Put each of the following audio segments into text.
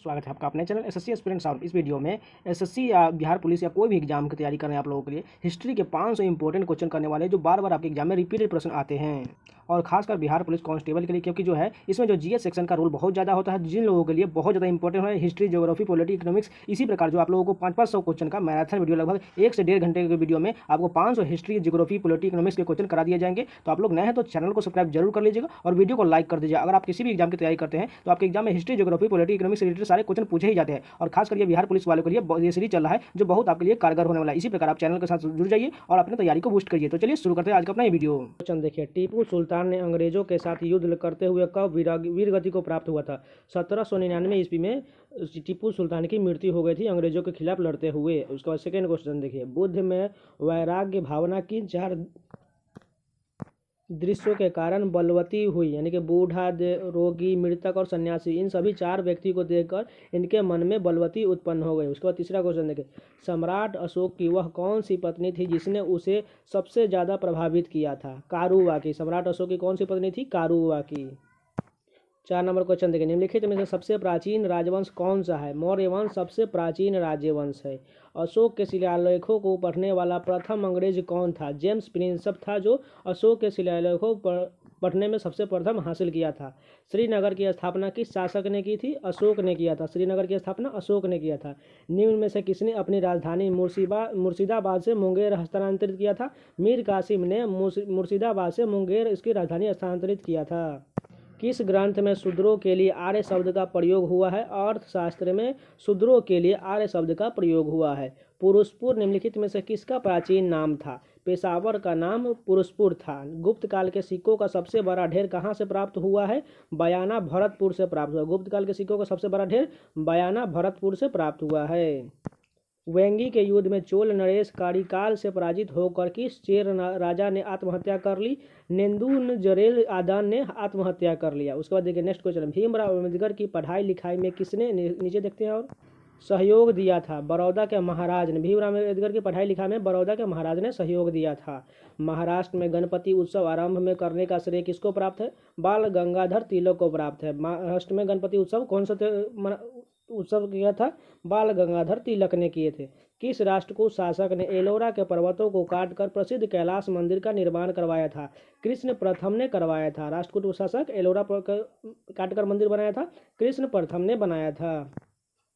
स्वागत है आपका अपने चैनल एसएससी एस्पिरेंट्स। और इस वीडियो में एसएससी या बिहार पुलिस या कोई भी एग्जाम की तैयारी कर रहे हैं आप लोगों के लिए हिस्ट्री के 500 इंपॉर्टेंट क्वेश्चन करने वाले जो बार बार आपके एग्जाम में रिपीटेड प्रश्न आते हैं, और खासकर बिहार पुलिस कांस्टेबल के लिए, क्योंकि जो है इसमें जो जीएस सेक्शन का रोल बहुत ज़्यादा होता है, जिन लोगों के लिए बहुत ज़्यादा इंपॉर्टेंट है हिस्ट्री, ज्योग्राफी, पॉलिटी, इकोनॉमिक्स। इसी प्रकार जो आप लोगों को 500 क्वेश्चन का मैराथन वीडियो लगभग 1 से 1.5 घंटे के वीडियो में आपको 500 हिस्ट्री, ज्योग्राफी, पॉलिटी, इकोनॉमिक्स के क्वेश्चन करा दिए जाएंगे। तो आप लोग नए हैं तो चैनल को सब्सक्राइब जरूर कर लीजिएगा और वीडियो को लाइक कर दीजिएगा। अगर आप किसी भी एग्जाम की तैयारी करते हैं तो आपके एग्जाम में हिस्ट्री, ज्योग्राफी, पॉलिटी, इकोनॉमिक्स से रिलेटेड सारे क्वेश्चन पूछे ही जाते हैं, और खासकर ये बिहार पुलिस वालों के लिए ये सीरीज चल रहा है जो बहुत आपके लिए कारगर होने वाला है। इसी प्रकार आप चैनल के साथ जुड़ जाइए और अपनी तैयारी को बूस्ट करिए। तो चलिए शुरू करते हैं आज का अपना ये वीडियो। क्वेश्चन देखिए, टीपू सुल्तान ने अंग्रेजों के साथ युद्ध करते हुए कब वीरगति को प्राप्त हुआ था? 1799 ईस्वी में टीपू सुल्तान की मृत्यु हो गई थी अंग्रेजों के खिलाफ लड़ते हुए। उसके बाद सेकेंड क्वेश्चन देखिए, बुद्ध में वैराग्य भावना की 4 दृश्यों के कारण बलवती हुई, यानी कि बूढ़ा, रोगी, मृतक और सन्यासी, इन सभी 4 व्यक्ति को देखकर इनके मन में बलवती उत्पन्न हो गई। उसके बाद तीसरा क्वेश्चन देखिए, सम्राट अशोक की वह कौन सी पत्नी थी जिसने उसे सबसे ज़्यादा प्रभावित किया था? कारुवा की। सम्राट अशोक की कौन सी पत्नी थी? कारुवा की। 4 नंबर क्वेश्चन देखिए, निम्नलिखित में से सबसे प्राचीन राजवंश कौन सा है? मौर्य वंश सबसे प्राचीन राज्यवंश है। अशोक के शिलालेखों को पढ़ने वाला प्रथम अंग्रेज कौन था? जेम्स प्रिंसप था, जो अशोक के शिलालेखों पढ़ने में सबसे प्रथम हासिल किया था। श्रीनगर की स्थापना किस शासक ने की थी? अशोक ने किया था। श्रीनगर की स्थापना अशोक ने किया था। निम्न में से किसने अपनी राजधानी मुर्शिदाबाद से मुंगेर हस्तांतरित किया था? मीर कासिम ने मुर्शिदाबाद से मुंगेर इसकी राजधानी हस्तांतरित किया था। किस ग्रंथ में शूद्रों के लिए आर्य शब्द का प्रयोग हुआ है? अर्थशास्त्र में शूद्रों के लिए आर्य शब्द का प्रयोग हुआ है। पुरुषपुर निम्नलिखित में से किसका प्राचीन नाम था? पेशावर का नाम पुरुषपुर था। गुप्त काल के सिक्कों का सबसे बड़ा ढेर कहाँ से प्राप्त हुआ है? बयाना भरतपुर से प्राप्त हुआ। गुप्त काल के सिक्कों का सबसे बड़ा ढेर बयाना भरतपुर से प्राप्त हुआ है। वेंगी के युद्ध में चोल नरेश कारिकाल से पराजित होकर किस चेर राजा ने आत्महत्या कर ली? नेंदुनजरेल आदान ने आत्महत्या कर लिया। उसके बाद देखिए नेक्स्ट क्वेश्चन, भीमराव अम्बेडकर की पढ़ाई लिखाई में किसने, नीचे देखते हैं, और सहयोग दिया था? बड़ौदा के महाराज ने। भीमराव अम्बेडकर की पढ़ाई लिखाई में बड़ौदा के महाराज ने सहयोग दिया था। महाराष्ट्र में गणपति उत्सव आरंभ में करने का श्रेय किसको प्राप्त है? बाल गंगाधर तिलक को प्राप्त है। महाराष्ट्र में गणपति उत्सव कौन सा उत्सव किया था? बाल गंगाधर तिलक ने किए थे। किस राष्ट्रकूट शासक ने एलोरा के पर्वतों को काटकर प्रसिद्ध कैलाश मंदिर का निर्माण करवाया था? कृष्ण प्रथम ने करवाया था। राष्ट्रकूट शासक एलोरा काटकर मंदिर बनाया था, कृष्ण प्रथम ने बनाया था।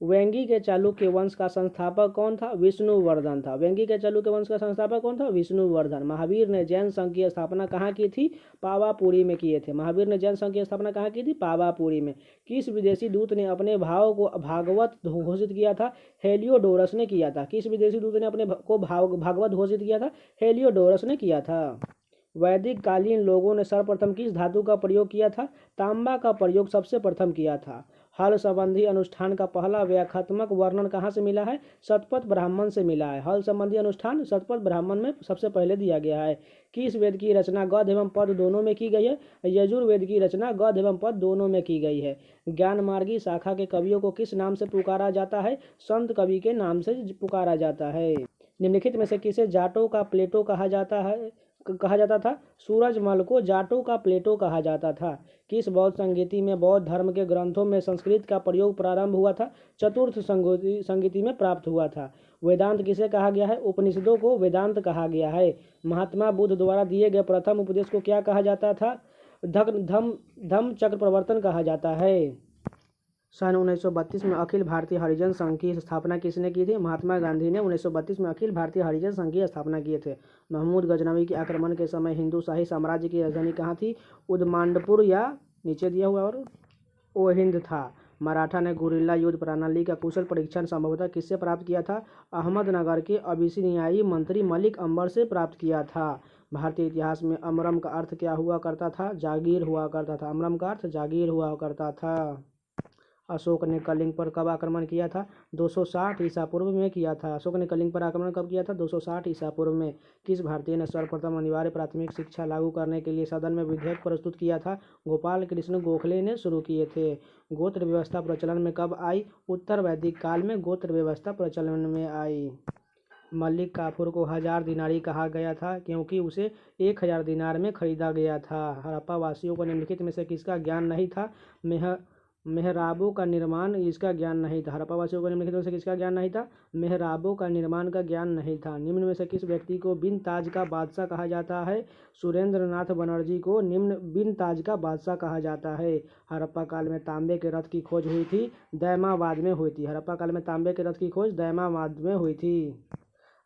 वेंगी के चालुक्य वंश का संस्थापक कौन था? विष्णुवर्धन था। वेंगी के चालुक्य वंश का संस्थापक कौन था? विष्णुवर्धन। महावीर ने जैन संघ की स्थापना कहाँ की थी? पावापुरी में किए थे। महावीर ने जैन संघ की स्थापना कहाँ की थी? पावापुरी में। किस विदेशी दूत ने अपने भाव को भागवत घोषित किया था? हेलियोडोरस ने किया था। किस विदेशी दूत ने अपने को भागवत घोषित किया था? हेलियोडोरस ने किया था। वैदिक कालीन लोगों ने सर्वप्रथम किस धातु का प्रयोग किया था? तांबा का प्रयोग सबसे प्रथम किया था। हल संबंधी अनुष्ठान का पहला व्याख्यात्मक वर्णन कहाँ से मिला है? शतपथ ब्राह्मण से मिला है। हल संबंधी अनुष्ठान शतपथ ब्राह्मण में सबसे पहले दिया गया है। किस वेद की रचना गद्य एवं पद दोनों में की गई है? यजुर्वेद की रचना गद्य एवं पद दोनों में की गई है। ज्ञान मार्गी शाखा के कवियों को किस नाम से पुकारा जाता है? संत कवि के नाम से पुकारा जाता है। निम्नलिखित में से किसे जाटों का प्लेटो कहा जाता था? सूरजमल को जाटों का प्लेटो कहा जाता था। किस बौद्ध संगीति में बौद्ध धर्म के ग्रंथों में संस्कृत का प्रयोग प्रारंभ हुआ था? चतुर्थ संगीति में प्राप्त हुआ था। वेदांत किसे कहा गया है? उपनिषदों को वेदांत कहा गया है। महात्मा बुद्ध द्वारा दिए गए प्रथम उपदेश को क्या कहा जाता था? धम्म चक्र प्रवर्तन कहा जाता है। सन 1932 में अखिल भारतीय हरिजन संघ की स्थापना किसने की थी? महात्मा गांधी ने 1932 में अखिल भारतीय हरिजन संघ की स्थापना किए थे। महमूद गजनवी के आक्रमण के समय हिंदू शाही साम्राज्य की राजधानी कहाँ थी? उदमांडपुर, या नीचे दिया हुआ और ओहिंद था। मराठा ने गुरिल्ला युद्ध प्रणाली का कुशल परीक्षण संभवतः किससे प्राप्त किया था? अहमदनगर के अबिसिनियाई मंत्री मलिक अंबर से प्राप्त किया था। भारतीय इतिहास में अमरम का अर्थ क्या हुआ करता था? जागीर हुआ करता था। अमरम का अर्थ जागीर हुआ करता था। अशोक ने कलिंग पर कब आक्रमण किया था? 260 ईसा पूर्व में किया था। अशोक ने कलिंग पर आक्रमण कब किया था? 260 ईसा पूर्व में। किस भारतीय ने सर्वप्रथम अनिवार्य प्राथमिक शिक्षा लागू करने के लिए सदन में विधेयक प्रस्तुत किया था? गोपाल कृष्ण गोखले ने शुरू किए थे। गोत्र व्यवस्था प्रचलन में कब आई? उत्तर वैदिक काल में गोत्र व्यवस्था प्रचलन में आई। मलिक काफूर को 1000 दिनारी कहा गया था क्योंकि उसे 1000 दिनार में खरीदा गया था। हड़प्पा वासियों को निम्नलिखित में से किसका ज्ञान नहीं था? मेहराबों का निर्माण इसका ज्ञान नहीं था। हड़प्पा वासियों को निम्नलिखित में से किसका ज्ञान नहीं था? मेहराबों का निर्माण का ज्ञान नहीं था। निम्न में से किस व्यक्ति को बिन ताज का बादशाह कहा जाता है? सुरेंद्र नाथ बनर्जी को बिन ताज का बादशाह कहा जाता है। हड़प्पा काल में तांबे के रथ की खोज हुई थी, दैमाबाद में हुई थी। हड़प्पा काल में तांबे के रथ की खोज दैमाबाद में हुई थी।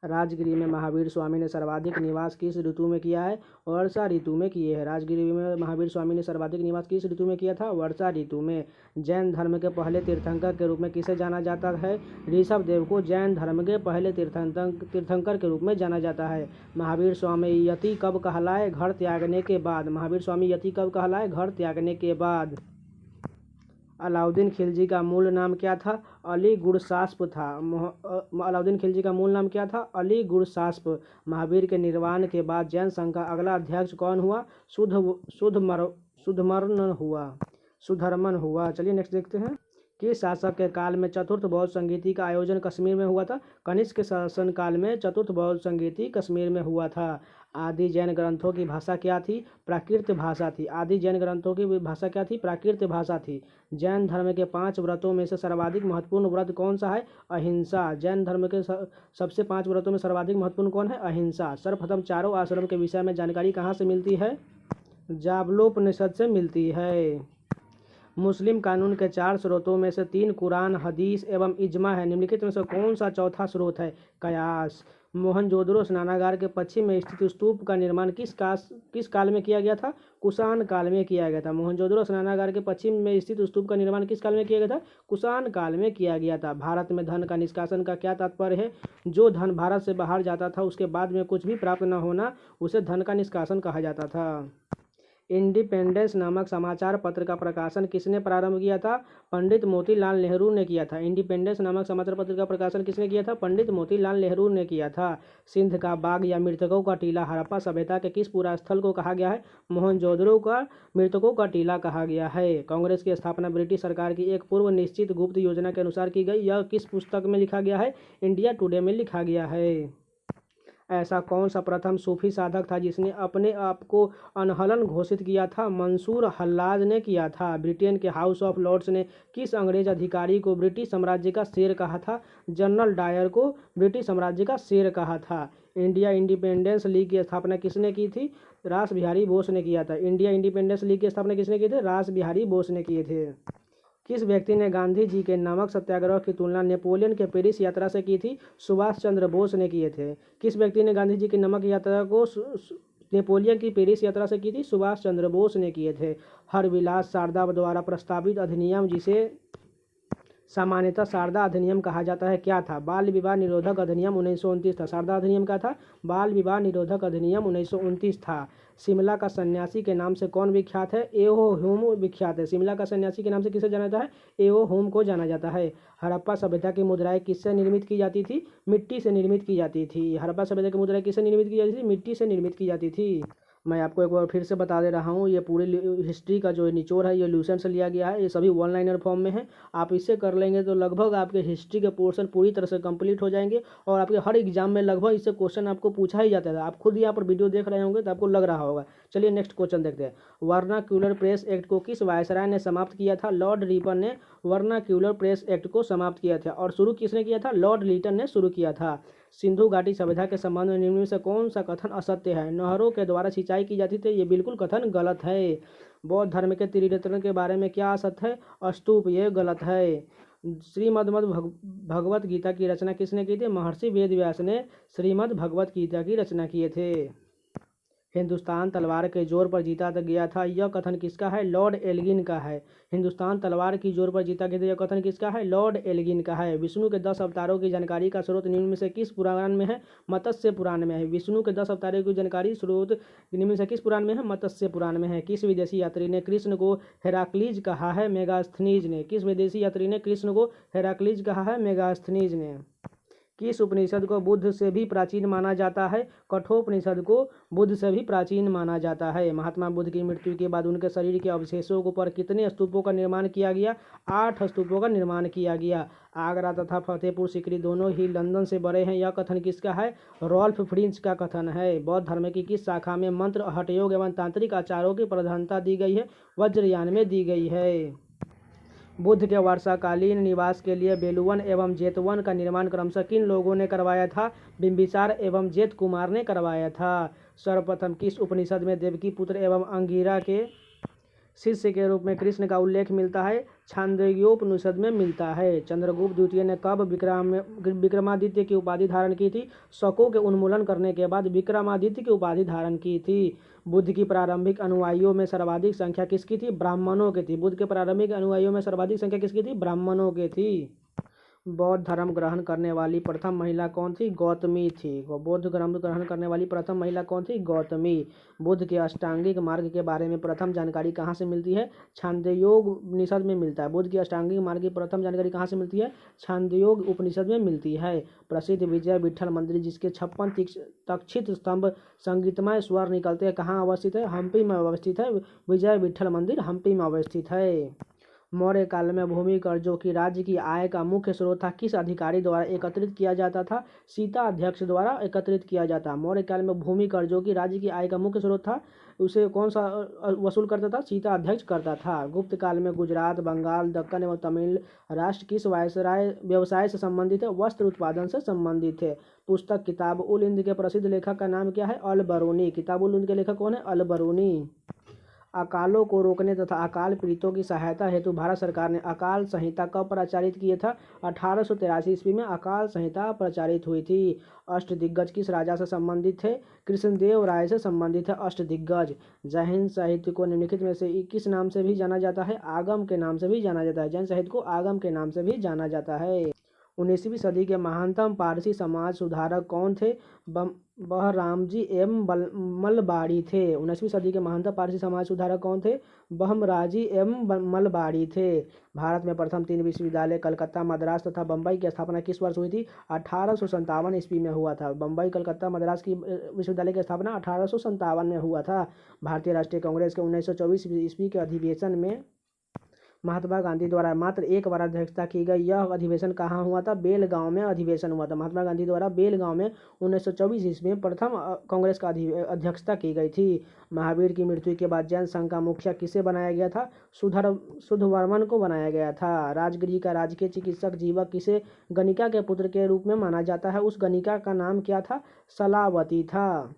राजगिरी में महावीर स्वामी ने सर्वाधिक निवास किस ऋतु में किया है? वर्षा ऋतु में किए हैं। राजगिरी में महावीर स्वामी ने सर्वाधिक निवास किस ऋतु में किया था? वर्षा ऋतु में। जैन धर्म के पहले तीर्थंकर के रूप में किसे जाना जाता है? ऋषभ देव को जैन धर्म के पहले तीर्थंकर के रूप में जाना जाता है। महावीर स्वामी यति कब कहलाए? घर त्यागने के बाद। महावीर स्वामी यति कब कहलाए? घर त्यागने के बाद। अलाउद्दीन खिलजी का मूल नाम क्या था? अली गुरशास्प था। अलाउद्दीन खिलजी का मूल नाम क्या था? अली गुरशास्प। महावीर के निर्वाण के बाद जैन संघ का अगला अध्यक्ष कौन हुआ? सुधर्मन हुआ। चलिए नेक्स्ट देखते हैं। किस शासक के काल में चतुर्थ बौद्ध संगीति का आयोजन कश्मीर में हुआ था? कनिष्क के शासन काल में चतुर्थ बौद्ध संगीति कश्मीर में हुआ था। आदि जैन ग्रंथों की भाषा क्या थी? प्राकृत भाषा थी। आदि जैन ग्रंथों की भाषा क्या थी? प्राकृत भाषा थी। जैन धर्म के 5 व्रतों में से सर्वाधिक महत्वपूर्ण व्रत कौन सा है? अहिंसा। जैन धर्म के सबसे 5 व्रतों में सर्वाधिक महत्वपूर्ण कौन है? अहिंसा। सर्वप्रथम चारों आश्रम के विषय में जानकारी कहाँ से मिलती है? जाबलोपनिषद से मिलती है। मुस्लिम कानून के 4 स्रोतों में से 3 कुरान, हदीस एवं इज्मा है। निम्नलिखित में से कौन सा चौथा स्रोत है? कयास। मोहनजोदड़ो स्नानागार के पश्चिम में स्थित स्तूप का निर्माण किस काल में किया गया था? कुषाण काल में किया गया था। मोहनजोदड़ो स्नानागार के पश्चिम में स्थित स्तूप का निर्माण किस काल में किया गया था? कुषाण काल में किया गया था। भारत में धन का निष्कासन का क्या तात्पर्य है? जो धन भारत से बाहर जाता था उसके बाद में कुछ भी प्राप्त न होना, उसे धन का निष्कासन कहा जाता था। इंडिपेंडेंस नामक समाचार पत्र का प्रकाशन किसने प्रारंभ किया था? पंडित मोतीलाल नेहरू ने किया था। इंडिपेंडेंस नामक समाचार पत्र का प्रकाशन किसने किया था? पंडित मोतीलाल नेहरू ने किया था। सिंध का बाग या मृतकों का टीला हड़प्पा सभ्यता के किस पूरा स्थल को कहा गया है? मोहनजोदड़ो का मृतकों का टीला कहा गया है। कांग्रेस की स्थापना ब्रिटिश सरकार की एक पूर्व निश्चित गुप्त योजना के अनुसार की गई। यह किस पुस्तक में लिखा गया है? इंडिया टुडे में लिखा गया है। ऐसा कौन सा प्रथम सूफी साधक था जिसने अपने आप को अनहलन घोषित किया था? मंसूर हल्लाज ने किया था। ब्रिटेन के हाउस ऑफ लॉर्ड्स ने किस अंग्रेज अधिकारी को ब्रिटिश साम्राज्य का शेर कहा था? जनरल डायर को ब्रिटिश साम्राज्य का शेर कहा था। इंडिया इंडिपेंडेंस लीग की स्थापना किसने की थी? रास बिहारी बोस ने किया था। इंडिया इंडिपेंडेंस लीग की स्थापना किसने की थी? रास बिहारी बोस ने किए थे। किस व्यक्ति ने गांधी जी के नमक सत्याग्रह की तुलना नेपोलियन के पेरिस यात्रा से की थी? सुभाष चंद्र बोस ने किए थे। किस व्यक्ति ने गांधी जी की नमक यात्रा को नेपोलियन की पेरिस यात्रा से की थी? सुभाष चंद्र बोस ने किए थे। हरविलास शारदा द्वारा प्रस्तावित अधिनियम जिसे सामान्यतः शारदा अधिनियम कहा जाता है क्या था? बाल विवाह निरोधक अधिनियम 1929 था। शारदा अधिनियम क्या था? बाल विवाह निरोधक अधिनियम 1929 था। शिमला का सन्यासी के नाम से कौन विख्यात है? एओ ह्यूम विख्यात है। शिमला का सन्यासी के नाम से किसे जाना जाता है? एओ ह्यूम को जाना जाता है। हड़प्पा सभ्यता की मुद्राएं किससे निर्मित की जाती थी? मिट्टी से निर्मित की जाती थी। हड़प्पा सभ्यता की मुद्राएं किससे निर्मित की जाती थी? मिट्टी से निर्मित की जाती थी। मैं आपको एक बार फिर से बता दे रहा हूँ, ये पूरी हिस्ट्री का जो निचोड़ है ये ल्यूसेंट से लिया गया है। ये सभी वन लाइनर फॉर्म में है। आप इससे कर लेंगे तो लगभग आपके हिस्ट्री के पोर्शन पूरी तरह से कंप्लीट हो जाएंगे और आपके हर एग्जाम में लगभग इससे क्वेश्चन आपको पूछा ही जाता है। आप खुद यहाँ पर वीडियो देख रहे होंगे तो आपको लग रहा होगा। चलिए नेक्स्ट क्वेश्चन देखते हैं। वर्नाक्यूलर प्रेस एक्ट को किस वायसराय ने समाप्त किया था? लॉर्ड रिपन ने वर्नाक्यूलर प्रेस एक्ट को समाप्त किया था। और शुरू किसने किया था? लॉर्ड लिटन ने शुरू किया था। सिंधु घाटी सभ्यता के संबंध में निम्न में से कौन सा कथन असत्य है? नहरों के द्वारा सिंचाई की जाती थी। ये बिल्कुल कथन गलत है। बौद्ध धर्म के त्रिरत्न के बारे में क्या असत्य है? स्तूप, ये गलत है। श्रीमद् भगवत गीता की रचना किसने की थी? महर्षि वेदव्यास ने श्रीमद् भगवत गीता की रचना किए थे। हिंदुस्तान तलवार के जोर पर जीता गया था, यह कथन किसका है? लॉर्ड एल्गिन का है। हिंदुस्तान तलवार की जोर पर जीता गया था, यह कथन किसका है? लॉर्ड एल्गिन का है। विष्णु के 10 अवतारों की जानकारी का स्रोत निम्न में से किस पुराण में है? मत्स्य पुराण में है। विष्णु के 10 अवतारों की जानकारी स्रोत निम्न में से किस पुराण में है? मत्स्य पुराण में है। किस विदेशी यात्री ने कृष्ण को हेराक्लीज कहा है? मेगास्थनीज ने। किस विदेशी यात्री ने कृष्ण को हेराक्लीज कहा है? मेगास्थनीज ने। किस उपनिषद को बुद्ध से भी प्राचीन माना जाता है? कठोपनिषद को बुद्ध से भी प्राचीन माना जाता है। महात्मा बुद्ध की मृत्यु के बाद उनके शरीर के अवशेषों पर कितने स्तूपों का निर्माण किया गया? 8 स्तूपों का निर्माण किया गया। आगरा तथा फतेहपुर सीकरी दोनों ही लंदन से बड़े हैं, यह कथन किसका है? रॉल्फ फ्रींच का कथन है। बौद्ध धर्म की किस शाखा में मंत्र, हठयोग एवं तांत्रिक आचारों की प्रधानता दी गई है? वज्रयान में दी गई है। बुद्ध के वर्षाकालीन निवास के लिए बेलूवन एवं जेतवन का निर्माण क्रमशः किन लोगों ने करवाया था? बिंबिसार एवं जेत कुमार ने करवाया था। सर्वप्रथम किस उपनिषद में देवकी पुत्र एवं अंगिरा के शिष्य के रूप में कृष्ण का उल्लेख मिलता है? छांदोग्योपनिषद में मिलता है। चंद्रगुप्त द्वितीय ने कब विक्रमादित्य की उपाधि धारण की थी? शकों के उन्मूलन करने के बाद विक्रमादित्य की उपाधि धारण की थी। बुद्ध की प्रारंभिक अनुयायियों में सर्वाधिक संख्या किसकी थी? ब्राह्मणों की थी। बुद्ध के प्रारंभिक अनुयायियों में सर्वाधिक संख्या किसकी थी? ब्राह्मणों की थी। बौद्ध धर्म ग्रहण करने वाली प्रथम महिला कौन थी? गौतमी थी। बौद्ध धर्म ग्रहण करने वाली प्रथम महिला कौन थी? गौतमी। बुद्ध के अष्टांगिक मार्ग के बारे में प्रथम जानकारी कहाँ से मिलती है? छांदोग्य उपनिषद में मिलता है। बुद्ध की अष्टांगिक मार्ग की प्रथम जानकारी कहाँ से मिलती है? छांदोग्य उपनिषद में मिलती है। प्रसिद्ध विजय विठ्ठल मंदिर जिसके 56 तक्षित स्तंभ संगीतमय स्वर निकलते हैं कहाँ अवस्थित है? हम्पी में अवस्थित है। विजय विठ्ठल मंदिर हम्पी में अवस्थित है। मौर्य काल में भूमि कर जो कि राज्य की आय का मुख्य स्रोत था किस अधिकारी द्वारा एकत्रित किया जाता था? सीता अध्यक्ष द्वारा एकत्रित किया जाता। मौर्य काल में भूमि कर जो कि राज्य की आय का मुख्य स्रोत था उसे कौन सा वसूल करता था? सीता अध्यक्ष करता था। गुप्त काल में गुजरात, बंगाल, दक्कन एवं तमिल राष्ट्र किस वायसराय व्यवसाय से संबंधित है? वस्त्र उत्पादन से संबंधित है। पुस्तक किताब उल हिंद के प्रसिद्ध लेखक का नाम क्या है? अल बरूनी। किताब उल हिंद के लेखक कौन है? अल बरूनी। अकालों को रोकने तथा अकाल पीड़ितों की सहायता हेतु भारत सरकार ने अकाल संहिता कब प्रचारित किया था? 1883 ईस्वी में अकाल संहिता प्रचारित हुई थी। अष्टदिग्गज किस राजा से संबंधित थे? कृष्णदेव राय से संबंधित है अष्टदिग्गज। जैन साहित्य को निम्नलिखित में से किस नाम से भी जाना जाता है? आगम के नाम से भी जाना जाता है। जैन साहित्य को आगम के नाम से भी जाना जाता है। 19वीं सदी के महानतम पारसी समाज सुधारक कौन थे? बहरामजी एवं मलबाड़ी थे। 19वीं सदी के महानतम पारसी समाज सुधारक कौन थे? बहमराजी एवं मलबाड़ी थे। भारत में प्रथम 3 विश्वविद्यालय कलकत्ता, मद्रास तथा बम्बई की स्थापना किस वर्ष हुई थी? 1857 ईस्वी में हुआ था। बम्बई, कलकत्ता, मद्रास की विश्वविद्यालय की स्थापना 1857 में हुआ था। भारतीय राष्ट्रीय कांग्रेस के 1924 ईस्वी के अधिवेशन में महात्मा गांधी द्वारा मात्र एक बार अध्यक्षता की गई। यह अधिवेशन कहाँ हुआ था? बेलगांव में अधिवेशन हुआ था। महात्मा गांधी द्वारा बेलगांव में 1924 ईस्वी में प्रथम कांग्रेस का अध्यक्षता की गई थी। महावीर की मृत्यु के बाद जैन संघ का मुखिया किसे बनाया गया था? सुधवर्मन को बनाया गया था। राजगिरी का राजकीय चिकित्सक जीवक किसे गणिका के पुत्र के रूप में माना जाता है? उस गणिका का नाम क्या था? सलावती था।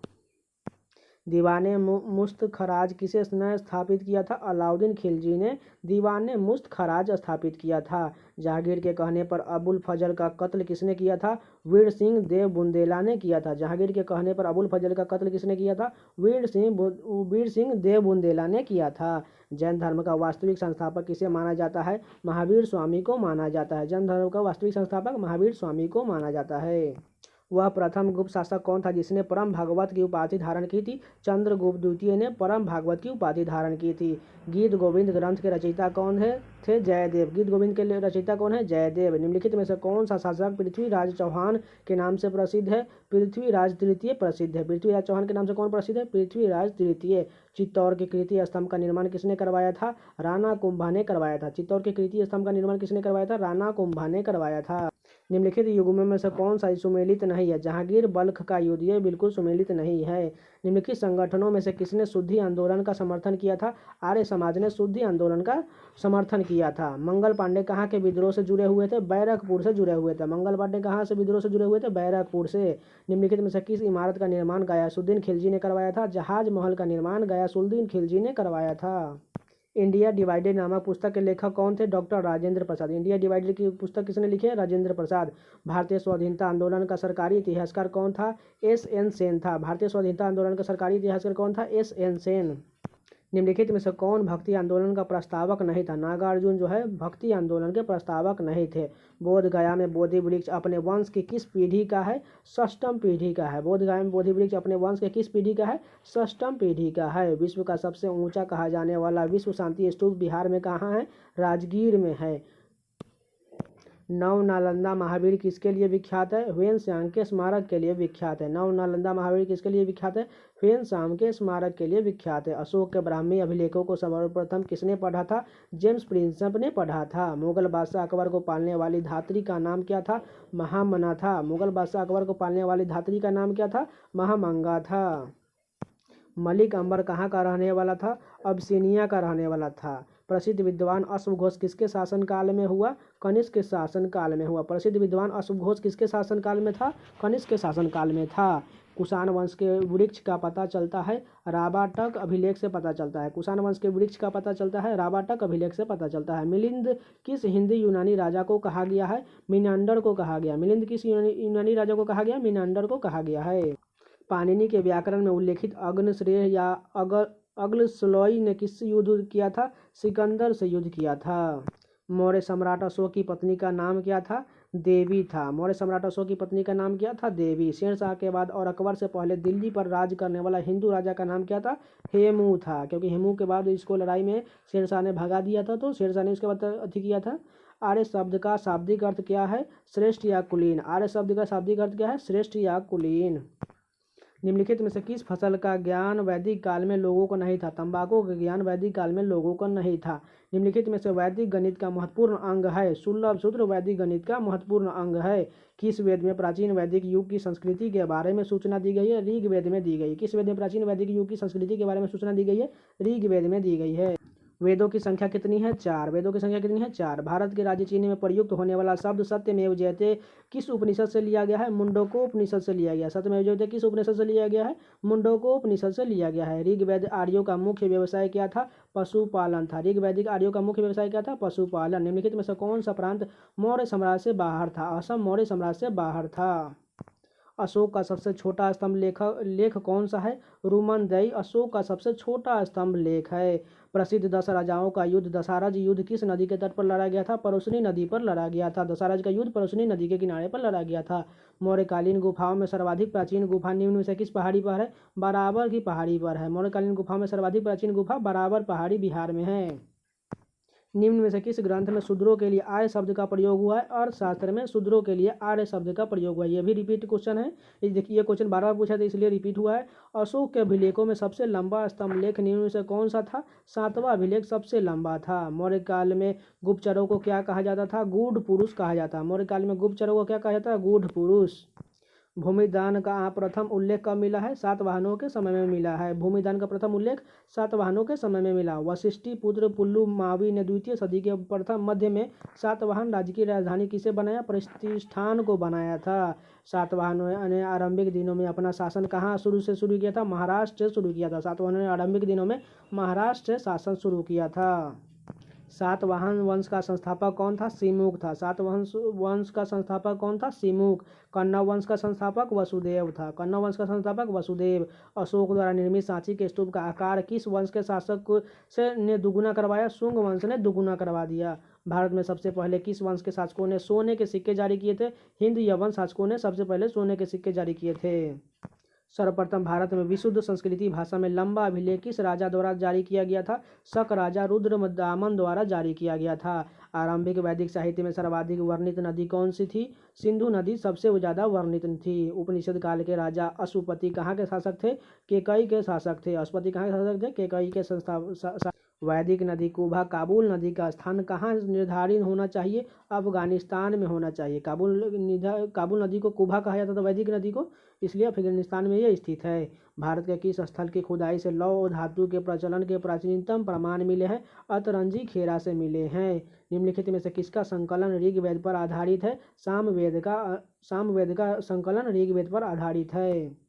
दीवाने मुस्त खराज किसे ने स्थापित किया था? अलाउद्दीन खिलजी ने दीवाने मुस्त खराज स्थापित किया था। जहांगीर के कहने पर अबुल फजल का कत्ल किसने किया था? वीर सिंह देव बुंदेला ने किया था। जहांगीर के कहने पर अबुल फजल का कत्ल किसने किया था? वीर सिंह देव बुंदेला ने किया था। जैन धर्म का वास्तविक संस्थापक किसे माना जाता है? महावीर स्वामी को माना जाता है। जैन धर्म का वास्तविक संस्थापक महावीर स्वामी को माना जाता है। वह प्रथम गुप्त शासक कौन था जिसने परम भागवत की उपाधि धारण की थी? चंद्रगुप्त द्वितीय ने परम भागवत की उपाधि धारण की थी। गीत गोविंद ग्रंथ के रचयिता कौन है? थे जयदेव। गीत गोविंद के रचयिता कौन है? जयदेव। निम्नलिखित में से कौन सा शासक पृथ्वीराज चौहान के नाम से प्रसिद्ध है? पृथ्वीराज तृतीय प्रसिद्ध है। पृथ्वीराज चौहान के नाम से कौन प्रसिद्ध है? पृथ्वीराज तृतीय। चित्तौड़ के कीर्ति स्तंभ का निर्माण किसने करवाया था? राणा कुंभा ने करवाया था। चित्तौड़ के कीर्ति स्तंभ का निर्माण किसने करवाया था? राणा कुंभा ने करवाया था। निम्नलिखित युग्मों में से कौन सा सुमेलित नहीं है? जहांगीर बल्ख का युद्ध ये बिल्कुल सुमेलित नहीं है। निम्नलिखित संगठनों में से किसने शुद्धि आंदोलन का समर्थन किया था? आर्य समाज ने शुद्धि आंदोलन का समर्थन किया था। मंगल पांडे कहाँ के विद्रोह से जुड़े हुए थे? बैरकपुर से जुड़े हुए थे। मंगल पांडे कहाँ से विद्रोह से जुड़े हुए थे? बैरकपुर से। निम्नलिखित में से किस इमारत का निर्माण गयासुद्दीन खिलजी ने करवाया था? जहाज महल का निर्माण गयासुद्दीन खिलजी ने करवाया था। इंडिया डिवाइडेड नामक पुस्तक के लेखक कौन थे? Doctor Rajendra Prasad. India divided की पुस्तक किसने लिखी है? राजेंद्र प्रसाद। भारतीय स्वाधीनता आंदोलन का सरकारी इतिहासकार कौन था? एस.एन. सेन था। भारतीय स्वाधीनता आंदोलन का सरकारी इतिहासकार कौन था? एस.एन. सेन। निम्नलिखित में से कौन भक्ति आंदोलन का प्रस्तावक नहीं था? नागार्जुन जो है भक्ति आंदोलन के प्रस्तावक नहीं थे। बोध गया में बोधि वृक्ष अपने वंश की किस पीढ़ी का है? षष्ठम पीढ़ी का है। बोध गया में बोधि वृक्ष अपने वंश के किस पीढ़ी का है? षष्ठम पीढ़ी का है। विश्व का सबसे ऊंचा कहा जाने वाला विश्व शांति स्तूप बिहार में कहाँ है? राजगीर में है। नव नालंदा महावीर किसके लिए विख्यात है? ह्वेन-त्सांग के स्मारक के लिए विख्यात है। नव नालंदा महावीर किसके लिए विख्यात है? ह्वेन-त्सांग के स्मारक के लिए विख्यात है। अशोक के ब्राह्मी अभिलेखों को सर्वप्रथम किसने पढ़ा था? जेम्स प्रिंसप ने पढ़ा था। मुगल बादशाह अकबर को पालने वाली धात्री का नाम क्या था? महामना था। मुगल बादशाह अकबर को पालने वाली धात्री का नाम क्या था? महामंगा था। मलिक अंबर कहाँ का रहने वाला था? अबसिनिया का रहने वाला था। प्रसिद्ध विद्वान अश्वघोष किसके शासनकाल में हुआ? कनिष्क के शासनकाल में हुआ। प्रसिद्ध विद्वान अश्वघोष किसके शासनकाल में था? कनिष्क के शासनकाल में था। कुषाण वंश के वृक्ष का पता चलता है राबाटक अभिलेख से पता चलता है। कुषाण वंश के वृक्ष का पता चलता है राबाटक अभिलेख से पता चलता है। मिलिंद किस हिंदी यूनानी राजा को कहा गया है? मिनांडर को कहा गया। मिलिंद किस यूनानी राजा को कहा गया? मिनांडर को कहा गया है। पाणिनि के व्याकरण में उल्लेखित अग्नश्रेय या अग्लश्लोई ने किससे युद्ध किया था? सिकंदर से युद्ध किया था। मौर्य सम्राट अशोक की पत्नी का नाम क्या था? देवी था। मौर्य सम्राट अशोक की पत्नी का नाम क्या था? देवी। शेरशाह के बाद और अकबर से पहले दिल्ली पर राज करने वाला हिंदू राजा का नाम क्या था? हेमू था, क्योंकि हेमू के बाद इसको लड़ाई में शेरशाह ने भगा दिया था, तो शेरशाह ने उसके बाद अति किया था। आर्य शब्द का शाब्दिक अर्थ क्या है? श्रेष्ठ या कुलीन। आर्य शब्द का शाब्दिक अर्थ क्या है? श्रेष्ठ या कुलीन। निम्नलिखित में से किस फसल का ज्ञान वैदिक काल में लोगों को नहीं था? तंबाकू का ज्ञान वैदिक काल में लोगों को नहीं था। निम्नलिखित में से वैदिक गणित का महत्वपूर्ण अंग है? सुलभ सूत्र वैदिक गणित का महत्वपूर्ण अंग है। किस वेद में प्राचीन वैदिक युग की संस्कृति के बारे में सूचना दी गई है? ऋग्वेद में दी गई। किस वेद में प्राचीन वैदिक युग की संस्कृति के बारे में सूचना दी गई है? ऋग्वेद में दी गई है। वेदों की संख्या कितनी है? 4। वेदों की संख्या कितनी है? 4। भारत के राज्य चिन्ह में प्रयुक्त होने वाला शब्द सत्यमेव जयते किस उपनिषद से लिया गया है? मुंडकोपनिषद से लिया गया। सत्यमेव जयते किस उपनिषद से लिया गया है? मुंडकोपनिषद से लिया गया है। ऋग्वेद आर्यों का मुख्य व्यवसाय क्या था? पशुपालन था। ऋग्वैदिक आर्यों का मुख्य व्यवसाय क्या था? पशुपालन। निम्नलिखित में से कौन सा प्रांत मौर्य साम्राज्य से बाहर था? असम मौर्य साम्राज्य से बाहर था। अशोक का सबसे छोटा स्तंभ लेख कौन सा है? रुमनदई अशोक का सबसे छोटा स्तंभ लेख है। प्रसिद्ध 10 राजाओं का युद्ध दशारज युद्ध किस नदी के तट पर लड़ा गया था? परोसनी नदी पर लड़ा गया था। दशारज का युद्ध परोसनी नदी के किनारे पर लड़ा गया था। मौर्यकालीन गुफाओं में सर्वाधिक प्राचीन गुफा निम्न में से किस पहाड़ी पर है? बराबर की पहाड़ी पर है। मौर्यकालीन गुफाओं में सर्वाधिक प्राचीन गुफा बराबर पहाड़ी बिहार में है। निम्न में से किस ग्रंथ में शूद्रों के लिए आर्य शब्द का प्रयोग हुआ है? अर्थशास्त्र में शूद्रों के लिए आर्य शब्द का प्रयोग हुआ है। ये भी रिपीट क्वेश्चन है। ये देखिए, ये क्वेश्चन बार बार पूछा था इसलिए रिपीट हुआ है। अशोक के अभिलेखों में सबसे लंबा स्तंभ लेख निम्न में से कौन सा था? 7वां अभिलेख सबसे लंबा था। मौर्य काल में गुप्तचरों को क्या कहा जाता था? गूढ़ पुरुष कहा जाता। मौर्य काल में गुप्तचरों को क्या कहा जाता है? गूढ़ पुरुष। भूमिदान का प्रथम उल्लेख कब मिला है? सातवाहनों के समय में मिला है। भूमिदान का प्रथम उल्लेख सातवाहनों के समय में मिला। वशिष्ठी पुत्र पुल्लू मावी ने 2वीं सदी के प्रथम मध्य में सातवाहन राज्य की राजधानी किसे बनाया? प्रतिष्ठान को बनाया था। सातवाहनों ने आरंभिक दिनों में अपना शासन कहाँ शुरू किया था? महाराष्ट्र से शुरू किया था। सातवाहनों ने आरंभिक दिनों में महाराष्ट्र से शासन शुरू किया था। सातवाहन वंश का संस्थापक कौन था? सिमुक था। सातवाहन वंश का संस्थापक कौन था? सिमुक। कन्नौ वंश का संस्थापक वसुदेव था। कन्नौ वंश का संस्थापक वसुदेव। अशोक द्वारा निर्मित सांची के स्तूप का आकार किस वंश के शासक ने दुगुना करवाया? शुंग वंश ने दुगुना करवा दिया। भारत में सबसे पहले किस वंश के शासकों ने सोने के सिक्के जारी किए थे? हिंद यवन शासकों ने सबसे पहले सोने के सिक्के जारी किए थे। सर्वप्रथम भारत में विशुद्ध संस्कृत भाषा में लंबा अभिलेख किस राजा द्वारा जारी किया गया था? शक राजा रुद्रदामन द्वारा जारी किया गया था। आरंभिक वैदिक साहित्य में सर्वाधिक वर्णित नदी कौन सी थी? सिंधु नदी सबसे ज्यादा वर्णित थी। उपनिषद काल के राजा अश्वपति कहाँ के शासक थे? केकई के शासक थे। अश्वपति कहाँ के शासक थे? केकई के वैदिक नदी कुबा काबुल नदी का स्थान कहाँ निर्धारित होना चाहिए? अफगानिस्तान में होना चाहिए। काबुल नदी को कुबा कहा जाता था, वैदिक नदी को, इसलिए अफगानिस्तान में यह स्थित है। भारत के किस स्थल की खुदाई से लौह धातु के प्रचलन के प्राचीनतम प्रमाण मिले हैं? अतरंजी खेरा से मिले हैं। निम्नलिखित में से किसका संकलन ऋग्वेद पर आधारित है? सामवेद का संकलन ऋग्वेद पर आधारित है।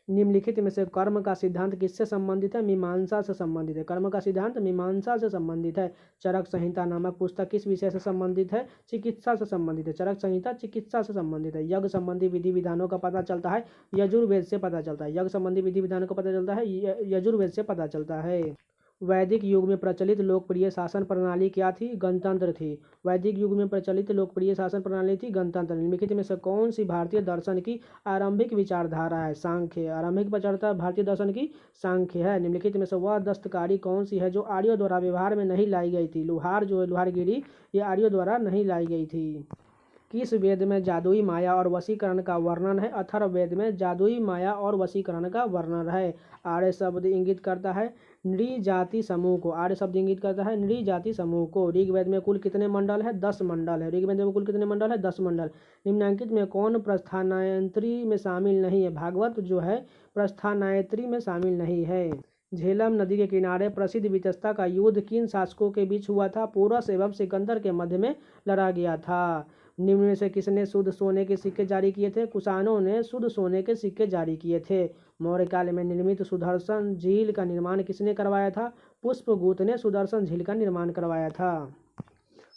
निम्नलिखित में से कर्म का सिद्धांत किससे संबंधित है? मीमांसा से संबंधित है। कर्म का सिद्धांत मीमांसा से संबंधित है। चरक संहिता नामक पुस्तक किस विषय से संबंधित है? चिकित्सा से संबंधित है। चरक संहिता चिकित्सा से संबंधित है। यज्ञ संबंधी विधि विधानों का पता चलता है यजुर्वेद से पता चलता है। यज्ञ संबंधी विधि विधानों का पता चलता है यजुर्वेद से पता चलता है। वैदिक युग में प्रचलित लोकप्रिय शासन प्रणाली क्या थी? गणतंत्र थी। वैदिक युग में प्रचलित लोकप्रिय शासन प्रणाली थी गणतंत्र। निम्नलिखित में से कौन सी भारतीय दर्शन की आरंभिक विचारधारा है? सांख्य। आरंभिक विचारधारा भारतीय दर्शन की सांख्य है। निम्नलिखित में से वह दस्तकारी कौन सी है जो आर्यों द्वारा व्यवहार में नहीं लाई गई थी? लुहार जो है, लुहारगिरी, ये आर्यों द्वारा नहीं लाई गई थी। किस वेद में जादुई माया और वशीकरण का वर्णन है? अथर्ववेद में जादुई माया और वशीकरण का वर्णन है। आर्य शब्द इंगित करता है नृजाति समूह को। आर्य शब्द इंगित करता है नृजाति समूह को। ऋग्वेद में कुल कितने मंडल है? 10 मंडल है। ऋग्वेद में कुल कितने मंडल है? 10 मंडल। निम्नांकित में कौन प्रस्थानायत्री में शामिल नहीं है? भागवत जो है प्रस्थानायत्री में शामिल नहीं है। झेलम नदी के किनारे प्रसिद्ध वितस्ता का युद्ध किन शासकों के बीच हुआ था? पोरस एवं सिकंदर के मध्य में लड़ा गया था। निम्न में से किसने शुद्ध सोने के सिक्के जारी किए थे? कुषाणों ने शुद्ध सोने के सिक्के जारी किए थे। मौर्य काल में निर्मित सुदर्शन झील का निर्माण किसने करवाया था? पुष्पगुप्त ने सुदर्शन झील का निर्माण करवाया था।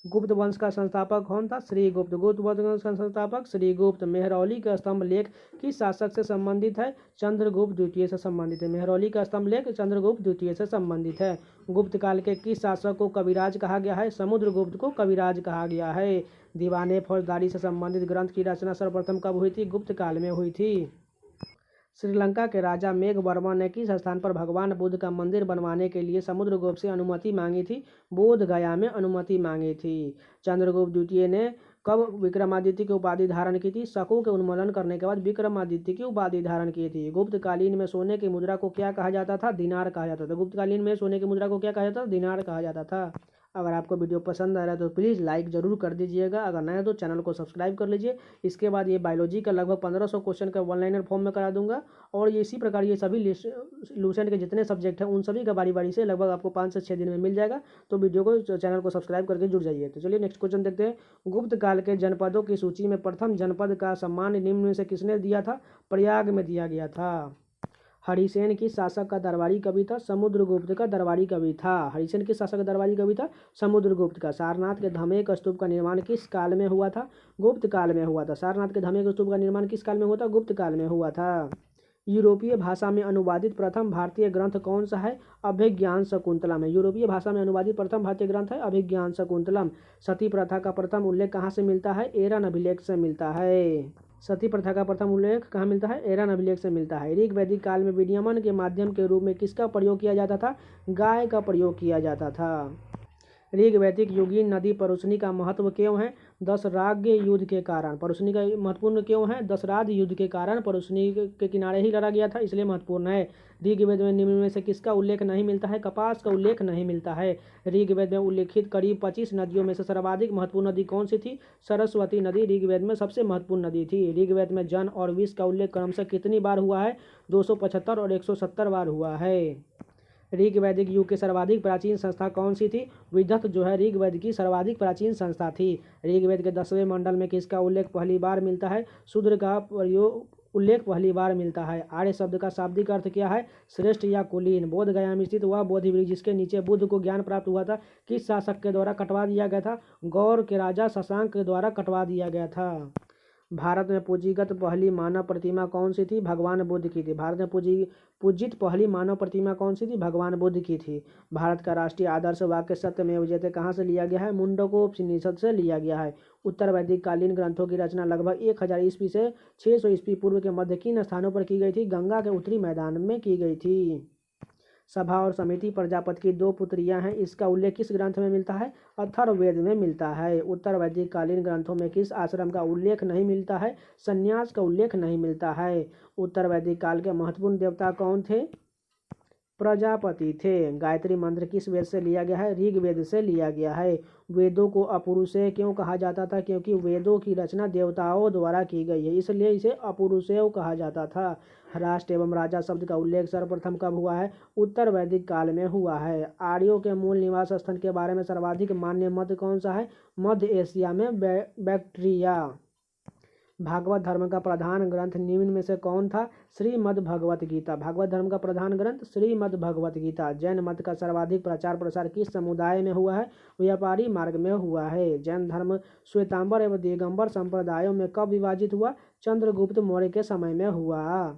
गुप्त वंश का संस्थापक कौन था? श्रीगुप्त। गुप्त वंश का संस्थापक श्रीगुप्त। मेहरौली का स्तंभ लेख किस शासक से संबंधित है? चंद्रगुप्त द्वितीय से संबंधित है। मेहरौली का स्तंभ लेख चंद्रगुप्त द्वितीय से संबंधित है। गुप्त काल के किस शासक को कविराज कहा गया है? समुद्रगुप्त को कविराज कहा गया है। दीवाने फौजदारी से संबंधित ग्रंथ की रचना सर्वप्रथम कब हुई थी? गुप्त काल में हुई थी। श्रीलंका के राजा मेघवर्मा ने किस स्थान पर भगवान बुद्ध का मंदिर बनवाने के लिए समुद्रगुप्त से अनुमति मांगी थी? बोध गया में अनुमति मांगी थी। चंद्रगुप्त द्वितीय ने कब विक्रमादित्य की उपाधि धारण की थी? शकों के उन्मूलन करने के बाद विक्रमादित्य की उपाधि धारण की थी। गुप्तकालीन में सोने की मुद्रा को क्या कहा जाता था? दिनार कहा जाता था। गुप्तकालीन में सोने की मुद्रा को क्या कहा जाता था? दिनार कहा जाता था। अगर आपको वीडियो पसंद आ रहा है तो प्लीज़ लाइक ज़रूर कर दीजिएगा। अगर नया तो चैनल को सब्सक्राइब कर लीजिए। इसके बाद ये बायोलॉजी का लगभग 1500 क्वेश्चन का वन लाइनर फॉर्म में करा दूंगा और ये इसी प्रकार ये सभी लूसेंट के जितने सब्जेक्ट हैं उन सभी का बारी बारी से लगभग आपको 5 से 6 दिन में मिल जाएगा। तो वीडियो को चैनल को सब्सक्राइब करके जुड़ जाइए। तो चलिए नेक्स्ट क्वेश्चन देखते हैं। गुप्त काल के जनपदों की सूची में प्रथम जनपद का सम्मान निम्न में से किसने दिया था? प्रयाग में दिया गया था। हरिसेन किस शासक का दरबारी कवि था? समुद्रगुप्त का दरबारी कवि था। हरिसेन किस शासक का दरबारी कवि था? समुद्रगुप्त का। सारनाथ के धमेक स्तूप का निर्माण किस काल में हुआ था? गुप्त काल में हुआ था। सारनाथ के धमेक स्तूप का निर्माण किस काल में हुआ था? गुप्त काल में हुआ था। यूरोपीय भाषा में अनुवादित प्रथम भारतीय ग्रंथ कौन सा है? अभिज्ञान शकुंतलम है। यूरोपीय भाषा में अनुवादित प्रथम भारतीय ग्रंथ है अभिज्ञान शकुंतलम। सती प्रथा का प्रथम उल्लेख कहाँ से मिलता है? एरन अभिलेख से मिलता है। सती प्रथा का प्रथम उल्लेख कहाँ मिलता है? एरन अभिलेख से मिलता है। ऋग वैदिक काल में विनियमन के माध्यम के रूप में किसका प्रयोग किया जाता था? गाय का प्रयोग किया जाता था। ऋग वैदिक युगीन नदी परुशनी का महत्व क्यों है? दशराग युद्ध के कारण। परुशनी का महत्वपूर्ण क्यों है? दशराध युद्ध के कारण परुशनी के किनारे ही लड़ा गया था, इसलिए महत्वपूर्ण है। ऋग्वेद में निम्न में से किसका उल्लेख नहीं मिलता है? कपास का उल्लेख नहीं मिलता है। ऋग्वेद में उल्लेखित करीब 25 नदियों में से सर्वाधिक महत्वपूर्ण नदी कौन सी थी? सरस्वती नदी ऋग्वेद में सबसे महत्वपूर्ण नदी थी। ऋग्वेद में जन और विष का उल्लेख क्रमशः कितनी बार हुआ है? 275 और 170 बार हुआ है। ऋग वैदिक युग की सर्वाधिक प्राचीन संस्था कौन सी थी? विदथ जो है ऋग्वेद की सर्वाधिक प्राचीन संस्था थी। ऋग्वेद के 10वें मंडल में किसका उल्लेख पहली बार मिलता है? शूद्र का उल्लेख पहली बार मिलता है। आर्य शब्द का शाब्दिक अर्थ क्या है? श्रेष्ठ या कुलीन। बोध गया में स्थित वह बोधि वृक्ष जिसके नीचे बुद्ध को ज्ञान प्राप्त हुआ था किस शासक के द्वारा कटवा दिया गया था? गौर के राजा शशांक के द्वारा कटवा दिया गया था। भारत में पूंजीगत पहली मानव प्रतिमा कौन सी थी? भगवान बुद्ध की थी। भारत में पूजित पहली मानव प्रतिमा कौन सी थी? भगवान बुद्ध की थी। भारत का राष्ट्रीय आदर्श वाक्य सत्यमेव जयते कहाँ से लिया गया है? मुंडकोपनिषद से लिया गया है। उत्तर वैदिक कालीन ग्रंथों की रचना लगभग 1000 ईस्वी से 600 ईस्वी पूर्व के मध्य किन स्थानों पर की गई थी? गंगा के उत्तरी मैदान में की गई थी। सभा और समिति प्रजापति की 2 पुत्रियां हैं, इसका उल्लेख किस ग्रंथ में मिलता है? अथर्ववेद में मिलता है। उत्तर वैदिक कालीन ग्रंथों में किस आश्रम का उल्लेख नहीं मिलता है? संन्यास का उल्लेख नहीं मिलता है। उत्तर वैदिक काल के महत्वपूर्ण देवता कौन थे? प्रजापति थे। गायत्री मंत्र किस वेद से लिया गया है? ऋग्वेद से लिया गया है। वेदों को अपौरुषेय क्यों कहा जाता था? क्योंकि वेदों की रचना देवताओं द्वारा की गई है, इसलिए इसे अपौरुषेय कहा जाता था। राष्ट्र एवं राजा शब्द का उल्लेख सर्वप्रथम कब हुआ है? उत्तर वैदिक काल में हुआ है। आर्यों के मूल निवास स्थल के बारे में सर्वाधिक मान्य मत कौन सा है? मध्य एशिया में बैक्ट्रिया। भागवत धर्म का प्रधान ग्रंथ निम्न में से कौन था? श्रीमद् भगवत गीता। भागवत धर्म का प्रधान ग्रंथ श्रीमद् भगवत गीता। जैन मत का सर्वाधिक प्रचार प्रसार किस समुदाय में हुआ है? व्यापारी मार्ग में हुआ है। जैन धर्म श्वेतांबर एवं दिगंबर संप्रदायों में कब विभाजित हुआ? चंद्रगुप्त मौर्य के समय में हुआ।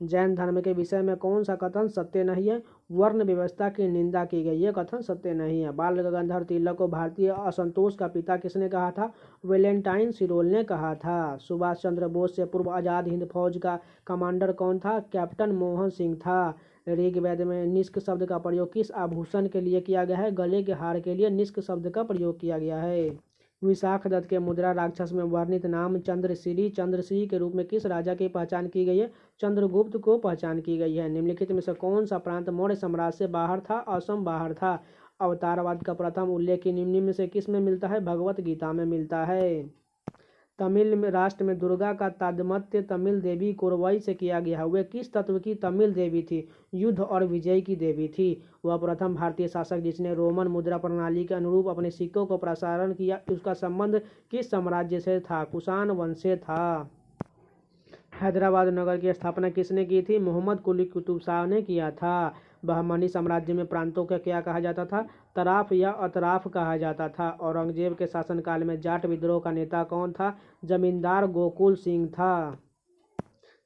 जैन धर्म के विषय में कौन सा कथन सत्य नहीं है? वर्ण व्यवस्था की निंदा की गई, यह कथन सत्य नहीं है। बाल गंगाधर तिलक को भारतीय असंतोष का पिता किसने कहा था? वैलेंटाइन सिरोल ने कहा था। सुभाष चंद्र बोस से पूर्व आज़ाद हिंद फौज का कमांडर कौन था? कैप्टन मोहन सिंह था। ऋग्वेद में निष्क शब्द का प्रयोग किस आभूषण के लिए किया गया है? गले के हार के लिए निष्क शब्द का प्रयोग किया गया है। विशाख दत्त के मुद्रा राक्षस में वर्णित नाम चंद्रश्री के रूप में किस राजा की पहचान की गई है? चंद्रगुप्त को पहचान की गई है। निम्नलिखित में से कौन सा प्रांत मौर्य साम्राज्य से बाहर था? असम बाहर था। अवतारवाद का प्रथम उल्लेख निम्न में से किस में मिलता है? भगवत गीता में मिलता है। तमिल में राष्ट्र में दुर्गा का तादात्म्य तमिल देवी कोरवई से किया गया है। वे किस तत्व की तमिल देवी थी? युद्ध और विजय की देवी थी। वह प्रथम भारतीय शासक जिसने रोमन मुद्रा प्रणाली के अनुरूप अपने सिक्कों को प्रसारण किया। उसका संबंध किस साम्राज्य से था? कुषाण वंश से था। हैदराबाद नगर की स्थापना किसने की थी? मोहम्मद कुली कुतुब शाह ने किया था। बहमनी साम्राज्य में प्रांतों को क्या कहा जाता था? तराफ या अतराफ कहा जाता था। औरंगजेब के शासनकाल में जाट विद्रोह का नेता कौन था? जमींदार गोकुल सिंह था।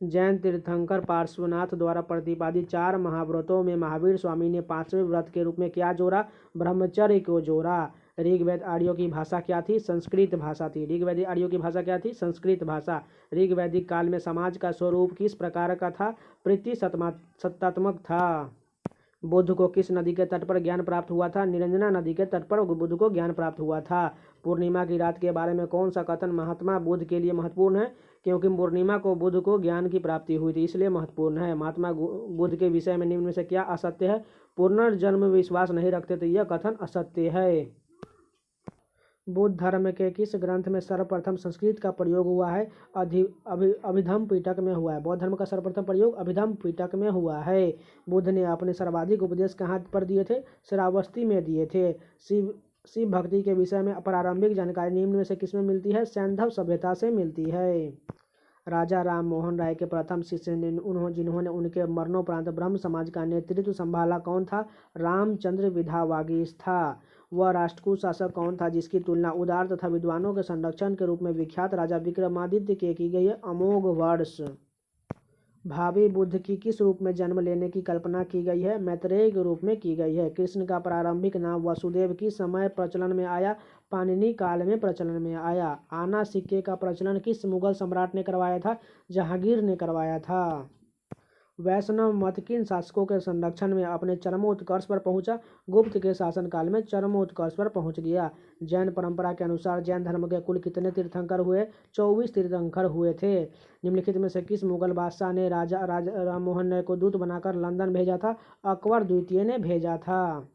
जैन तीर्थंकर पार्श्वनाथ द्वारा प्रतिपादित 4 महाव्रतों में महावीर स्वामी ने 5वें व्रत के रूप में क्या जोड़ा? ब्रह्मचर्य को जोड़ा। ऋग्वेद आर्यों की भाषा क्या थी? संस्कृत भाषा थी। ऋग्वेदी आर्यों की भाषा क्या थी? संस्कृत भाषा। ऋग्वैदिक काल में समाज का स्वरूप किस प्रकार का था? सत्तात्मक था। बुद्ध को किस नदी के तट पर ज्ञान प्राप्त हुआ था? निरंजना नदी के तट पर बुद्ध को ज्ञान प्राप्त हुआ था। पूर्णिमा की रात के बारे में कौन सा कथन महात्मा बुद्ध के लिए महत्वपूर्ण है? क्योंकि पूर्णिमा को बुद्ध को ज्ञान की प्राप्ति हुई थी, इसलिए महत्वपूर्ण है। महात्मा बुद्ध के विषय में निम्न में से क्या असत्य है? पुनर्जन्म विश्वास नहीं रखते, तो यह कथन असत्य है। बौद्ध धर्म के किस ग्रंथ में सर्वप्रथम संस्कृत का प्रयोग हुआ है? अभिधम्म पिटक में हुआ है। बौद्ध धर्म का सर्वप्रथम प्रयोग अभिधम्म पिटक में हुआ है। बुद्ध ने अपने सर्वाधिक उपदेश कहाँ पर दिए थे? श्रावस्ती में दिए थे। शिव भक्ति के विषय में प्रारंभिक जानकारी निम्न में से किसमें मिलती है? सैंधव सभ्यता से मिलती है। राजा राम मोहन राय के प्रथम शिष्य जिन्होंने उनके मरणोपरांत ब्रह्म समाज का नेतृत्व संभाला कौन था? रामचंद्र विधावागीश था। वह राष्ट्रकूट शासक कौन था जिसकी तुलना उदार तथा विद्वानों के संरक्षण के रूप में विख्यात राजा विक्रमादित्य के की गई है? अमोघ वर्ष। भावी बुद्ध की किस रूप में जन्म लेने की कल्पना की गई है? मैत्रेय के रूप में की गई है। कृष्ण का प्रारंभिक नाम वसुदेव किस समय प्रचलन में आया? पाणिनि काल में प्रचलन में आया। आना सिक्के का प्रचलन किस मुगल सम्राट ने करवाया था? जहांगीर ने करवाया था। वैष्णव मत किन शासकों के संरक्षण में अपने चरमोत्कर्ष पर पहुंचा? गुप्त के शासनकाल में चरमोत्कर्ष पर पहुंच गया। जैन परंपरा के अनुसार जैन धर्म के कुल कितने तीर्थंकर हुए? 24 तीर्थंकर हुए थे। निम्नलिखित में से किस मुगल बादशाह ने राजा राम मोहन राय को दूत बनाकर लंदन भेजा था? अकबर द्वितीय ने भेजा था।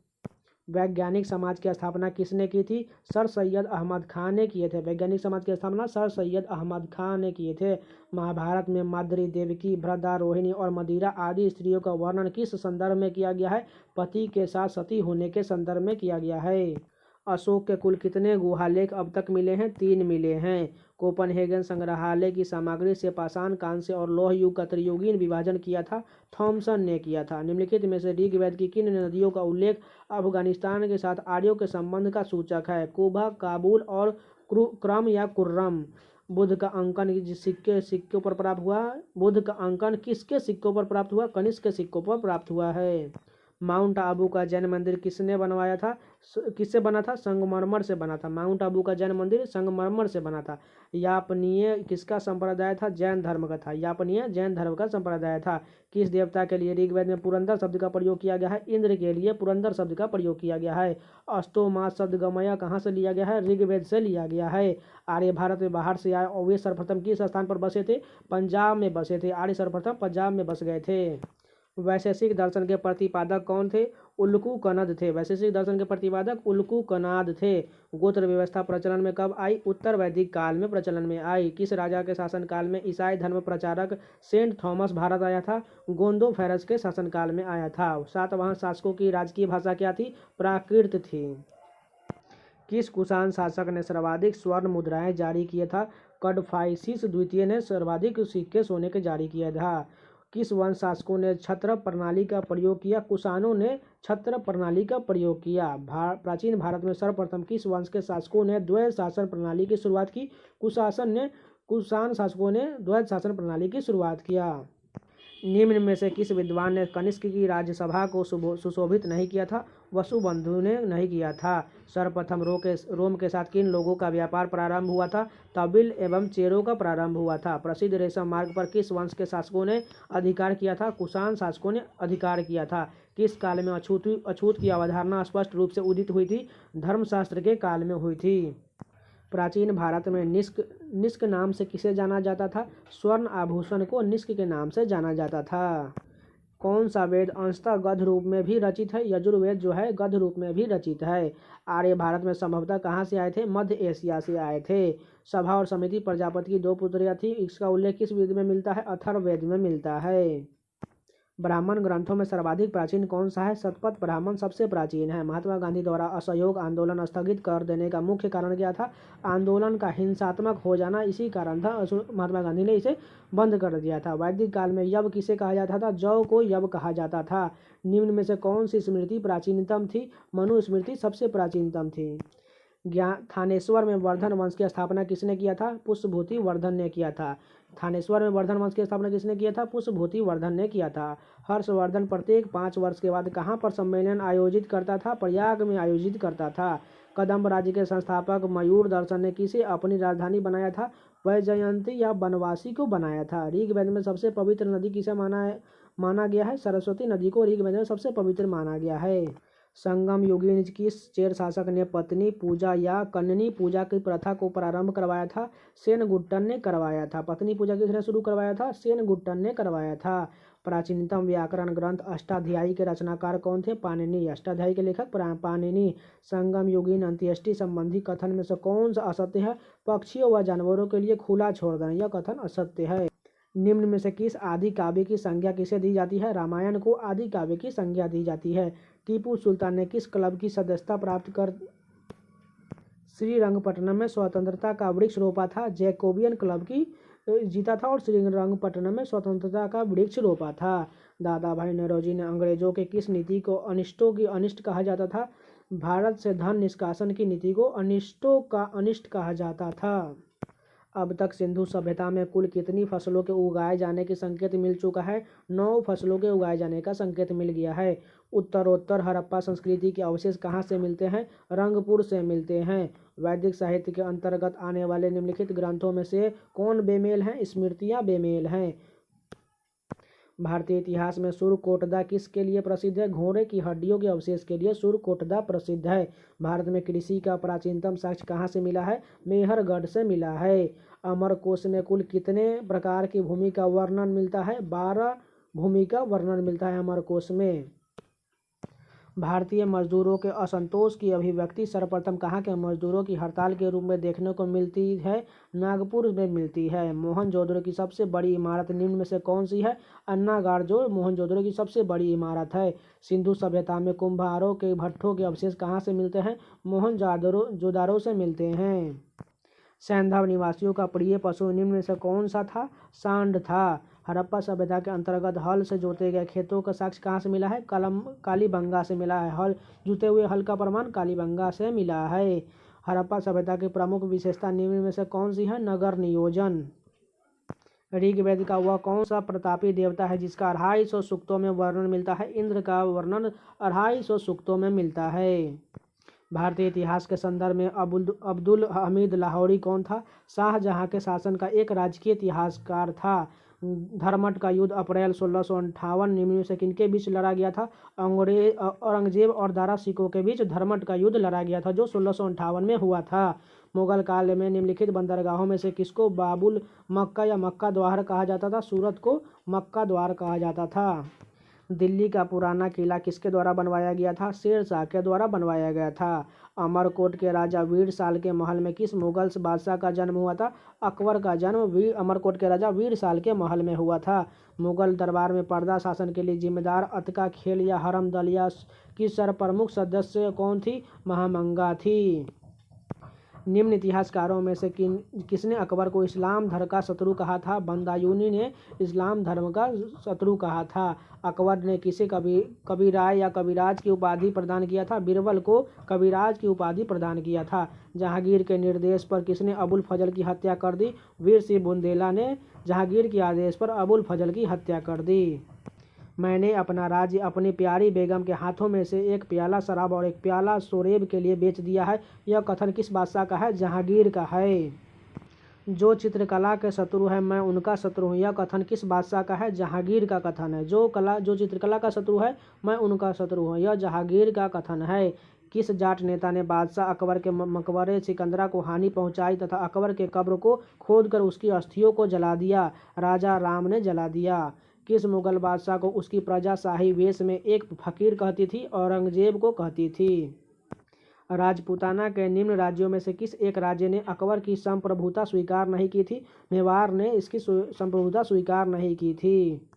वैज्ञानिक समाज की स्थापना किसने की थी? सर सैयद अहमद खान ने किए थे। वैज्ञानिक समाज की स्थापना सर सैयद अहमद खान ने किए थे। महाभारत में माद्री, देवकी, भद्रा, रोहिणी और मदिरा आदि स्त्रियों का वर्णन किस संदर्भ में किया गया है? पति के साथ सती होने के संदर्भ में किया गया है। अशोक के कुल कितने गुहालेख अब तक मिले हैं? 3 मिले हैं। कोपनहेगन संग्रहालय की सामग्री से पाषाण, कांस्य और लौह युग का त्रियुगीन विभाजन किया था? थॉमसन ने किया था। निम्नलिखित में से ऋग्वेद की किन नदियों का उल्लेख अफगानिस्तान के साथ आर्यों के संबंध का सूचक है? कुबा, काबुल और क्रम या कुर्रम। बुद्ध का अंकन सिक्कों पर प्राप्त हुआ? बुद्ध का अंकन किसके सिक्कों पर प्राप्त हुआ? कनिष्क के सिक्कों पर प्राप्त हुआ है। माउंट आबू का जैन मंदिर किसने बनवाया था? किससे बना था? संगमरमर से बना था। माउंट आबू का जैन मंदिर संगमरमर से बना था। यापनीय किसका संप्रदाय था? जैन धर्म का था। यापनीय जैन धर्म का संप्रदाय था। किस देवता के लिए ऋग्वेद में पुरंदर शब्द का प्रयोग किया गया है? इंद्र के लिए पुरंदर शब्द का प्रयोग किया गया है। अस्तोमा शब्द गमया कहाँ से लिया गया है? ऋग्वेद से लिया गया है। आर्य भारत में बाहर से आए और वे सर्वप्रथम किस स्थान पर बसे थे? पंजाब में बसे थे। आर्य सर्वप्रथम पंजाब में बस गए थे। वैशेषिक दर्शन के प्रतिपादक कौन थे? उल्कू कनद थे। वैशेषिक दर्शन के प्रतिपादक उल्कू कनाद थे। गोत्र व्यवस्था प्रचलन में कब आई? उत्तर वैदिक काल में प्रचलन में आई। किस राजा के शासनकाल में ईसाई धर्म प्रचारक सेंट थॉमस भारत आया था? गोंदोफेरस के शासनकाल में आया था। सातवाहन शासकों की राजकीय भाषा क्या थी? प्राकृत थी। किस कुषाण शासक ने सर्वाधिक स्वर्ण मुद्राएं जारी किए था? कडफाइसिस द्वितीय ने सर्वाधिक सिक्के सोने के जारी किया था। किस वंश शासकों ने छत्र प्रणाली का प्रयोग किया? कुषाणों ने छत्र प्रणाली का प्रयोग किया। प्राचीन भारत में सर्वप्रथम किस वंश के शासकों ने द्वैध शासन प्रणाली की शुरुआत की? कुषाण शासकों ने द्वैध शासन प्रणाली की शुरुआत किया। निम्न में से किस विद्वान ने कनिष्क की राज्यसभा को सुशोभित नहीं किया था? वसुबंधु ने नहीं किया था। सर्वप्रथम रोम के साथ किन लोगों का व्यापार प्रारंभ हुआ था? तमिल एवं चेरों का प्रारंभ हुआ था। प्रसिद्ध रेशम मार्ग पर किस वंश के शासकों ने अधिकार किया था? कुषाण शासकों ने अधिकार किया था। किस काल में अछूत की अवधारणा स्पष्ट रूप से उदित हुई थी? धर्मशास्त्र के काल में हुई थी। प्राचीन भारत में निष्क नाम से किसे जाना जाता था? स्वर्ण आभूषण को निष्क के नाम से जाना जाता था। कौन सा वेद अंशतः गद्य रूप में भी रचित है? यजुर्वेद जो है गद्य रूप में भी रचित है। आर्य भारत में संभवतः कहाँ से आए थे? मध्य एशिया से आए थे। सभा और समिति प्रजापति की 2 पुत्रियां थी। इसका उल्लेख किस वेद में मिलता है? अथर्ववेद में मिलता है। ब्राह्मण ग्रंथों में सर्वाधिक प्राचीन कौन सा है? शतपथ ब्राह्मण सबसे प्राचीन है। महात्मा गांधी द्वारा असहयोग आंदोलन स्थगित कर देने का मुख्य कारण क्या था? आंदोलन का हिंसात्मक हो जाना, इसी कारण था महात्मा गांधी ने इसे बंद कर दिया था। वैदिक काल में यव किसे कहा जाता था? जौ को यव कहा जाता था। निम्न में से कौन सी स्मृति प्राचीनतम थी? मनुस्मृति सबसे प्राचीनतम थी। थानेश्वर में वर्धन वंश की स्थापना किसने किया था? पुष्पभूति वर्धन ने किया था। थानेश्वर में वर्धन वंश की स्थापना किसने किया था? पुष्पभूति वर्धन ने किया था। हर्षवर्धन प्रत्येक 5 वर्ष के बाद कहाँ पर सम्मेलन आयोजित करता था? प्रयाग में आयोजित करता था। कदम्ब राज्य के संस्थापक मयूर दर्शन ने किसे अपनी राजधानी बनाया था? वैजयंती या बनवासी को बनाया था। ऋग्वेद में सबसे पवित्र नदी किसे माना गया है? सरस्वती नदी को ऋग्वेद में सबसे पवित्र माना गया है। संगम युगी ने किस चेर शासक ने पत्नी पूजा या कन्नी पूजा की प्रथा को प्रारंभ करवाया था? सेनगुट्टन ने करवाया था। पत्नी पूजा किसने शुरू करवाया था? सेनगुट्टन ने करवाया था। प्राचीनतम व्याकरण ग्रंथ अष्टाध्यायी के रचनाकार कौन थे? पाणिनि। अष्टाध्यायी के लेखक पाणिनि। संगम युगीन अंत्येष्टि संबंधी कथन में से कौन सा असत्य है? पक्षियों व जानवरों के लिए खुला छोड़ देना, यह कथन असत्य है। निम्न में से किस आदि काव्य की संज्ञा किसे दी जाती है? रामायण को आदि काव्य की संज्ञा दी जाती है। टीपू सुल्तान ने किस क्लब की सदस्यता प्राप्त कर श्रीरंगपट्टनम में स्वतंत्रता का वृक्ष रोपा था? जैकोबियन क्लब की जीता था और श्रीरंगपट्टनम में स्वतंत्रता का वृक्ष रोपा था। दादा भाई नौरोजी ने अंग्रेजों के किस नीति को अनिष्टों की अनिष्ट कहा जाता था? भारत से धन निष्कासन की नीति को अनिष्टों का अनिष्ट कहा जाता था। अब तक सिंधु सभ्यता में कुल कितनी फसलों के उगाए जाने के संकेत मिल चुका है? 9 फसलों के उगाए जाने का संकेत मिल गया है। उत्तरोत्तर हड़प्पा संस्कृति के अवशेष कहाँ से मिलते हैं? रंगपुर से मिलते हैं। वैदिक साहित्य के अंतर्गत आने वाले निम्नलिखित ग्रंथों में से कौन बेमेल हैं? स्मृतियाँ बेमेल हैं। भारतीय इतिहास में सुरकोटदा किसके लिए प्रसिद्ध है? घोड़े की हड्डियों के अवशेष के लिए सुरकोटदा प्रसिद्ध है। भारत में कृषि का प्राचीनतम साक्ष्य कहाँ से मिला है? मेहरगढ़ से मिला है। अमरकोश में कुल कितने प्रकार की भूमि का वर्णन मिलता है? 12 भूमि का वर्णन मिलता है अमरकोश में। भारतीय मजदूरों के असंतोष की अभिव्यक्ति सर्वप्रथम कहाँ के मजदूरों की हड़ताल के रूप में देखने को मिलती है? नागपुर में मिलती है। मोहनजोदड़ो की सबसे बड़ी इमारत निम्न में से कौन सी है? अन्नागार जो मोहनजोदड़ो की सबसे बड़ी इमारत है। सिंधु सभ्यता में कुम्हारों के भट्ठों के अवशेष कहाँ से मिलते हैं? मोहनजोदड़ो से मिलते हैं। सैंधव निवासियों का प्रिय पशु निम्न में से कौन सा था? सांड था। हड़प्पा सभ्यता के अंतर्गत हल से जोते गए खेतों का साक्ष्य कहाँ से मिला है? कालीबंगा से मिला है। हल जुते हुए हल का प्रमाण कालीबंगा से मिला है। हड़प्पा सभ्यता की प्रमुख विशेषता निम्न में से कौन सी है? नगर नियोजन। ऋग्वेद का वह कौन सा प्रतापी देवता है जिसका 250 सूक्तों में वर्णन मिलता है? इंद्र का वर्णन 250 सूक्तों में मिलता है। भारतीय इतिहास के संदर्भ में अब्दुल हमीद लाहौरी कौन था? शाहजहां के शासन का एक राजकीय इतिहासकार था। धर्मट का युद्ध अप्रैल 1658 निम्न में से किनके बीच लड़ा गया था? औरंगजेब और दारा सिकों के बीच धर्मट का युद्ध लड़ा गया था जो 1658 में हुआ था। मुगल काल में निम्नलिखित बंदरगाहों में से किसको बाबुल मक्का या मक्का द्वार कहा जाता था? सूरत को मक्का द्वार कहा जाता था। दिल्ली का पुराना किला किसके द्वारा बनवाया गया था? शेर शाह के द्वारा बनवाया गया था। अमरकोट के राजा वीरसाल के महल में किस मुगल बादशाह का जन्म हुआ था? अकबर का जन्म अमरकोट के राजा वीरसाल के महल में हुआ था। मुगल दरबार में पर्दा शासन के लिए जिम्मेदार अतका खेल या हरम दलिया की सर्वप्रमुख सदस्य कौन थी? महामंगा थी। निम्न इतिहासकारों में से किसने अकबर को इस्लाम धर्म का शत्रु कहा था? बदायूनी ने इस्लाम धर्म का शत्रु कहा था। अकबर ने किसे कबीराय या कबीराज की उपाधि प्रदान किया था? बीरबल को कबीराज की उपाधि प्रदान किया था। जहांगीर के निर्देश पर किसने अबुल फजल की हत्या कर दी? वीर सिंह बुंदेला ने जहांगीर के आदेश पर अबुल फजल की हत्या कर दी। मैंने अपना राज्य अपनी प्यारी बेगम के हाथों में से एक प्याला शराब और एक प्याला शोरेब के लिए बेच दिया है, यह कथन किस बादशाह का है? जहांगीर का है। जो चित्रकला के शत्रु है मैं उनका शत्रु हूँ, यह कथन किस बादशाह का है? जहांगीर का कथन है। जो चित्रकला का शत्रु है मैं उनका शत्रु हूँ, यह जहांगीर का कथन है। किस जाट नेता ने बादशाह अकबर के मकबरे सिकंदरा को हानि पहुंचाई तथा अकबर के कब्र को खोदकर उसकी अस्थियों को जला दिया? राजा राम ने जला दिया। किस मुगल बादशाह को उसकी प्रजा शाही वेश में एक फकीर कहती थी? औरंगजेब को कहती थी। राजपूताना के निम्न राज्यों में से किस एक राज्य ने अकबर की संप्रभुता स्वीकार नहीं की थी? मेवाड़ ने इसकी संप्रभुता स्वीकार नहीं की थी।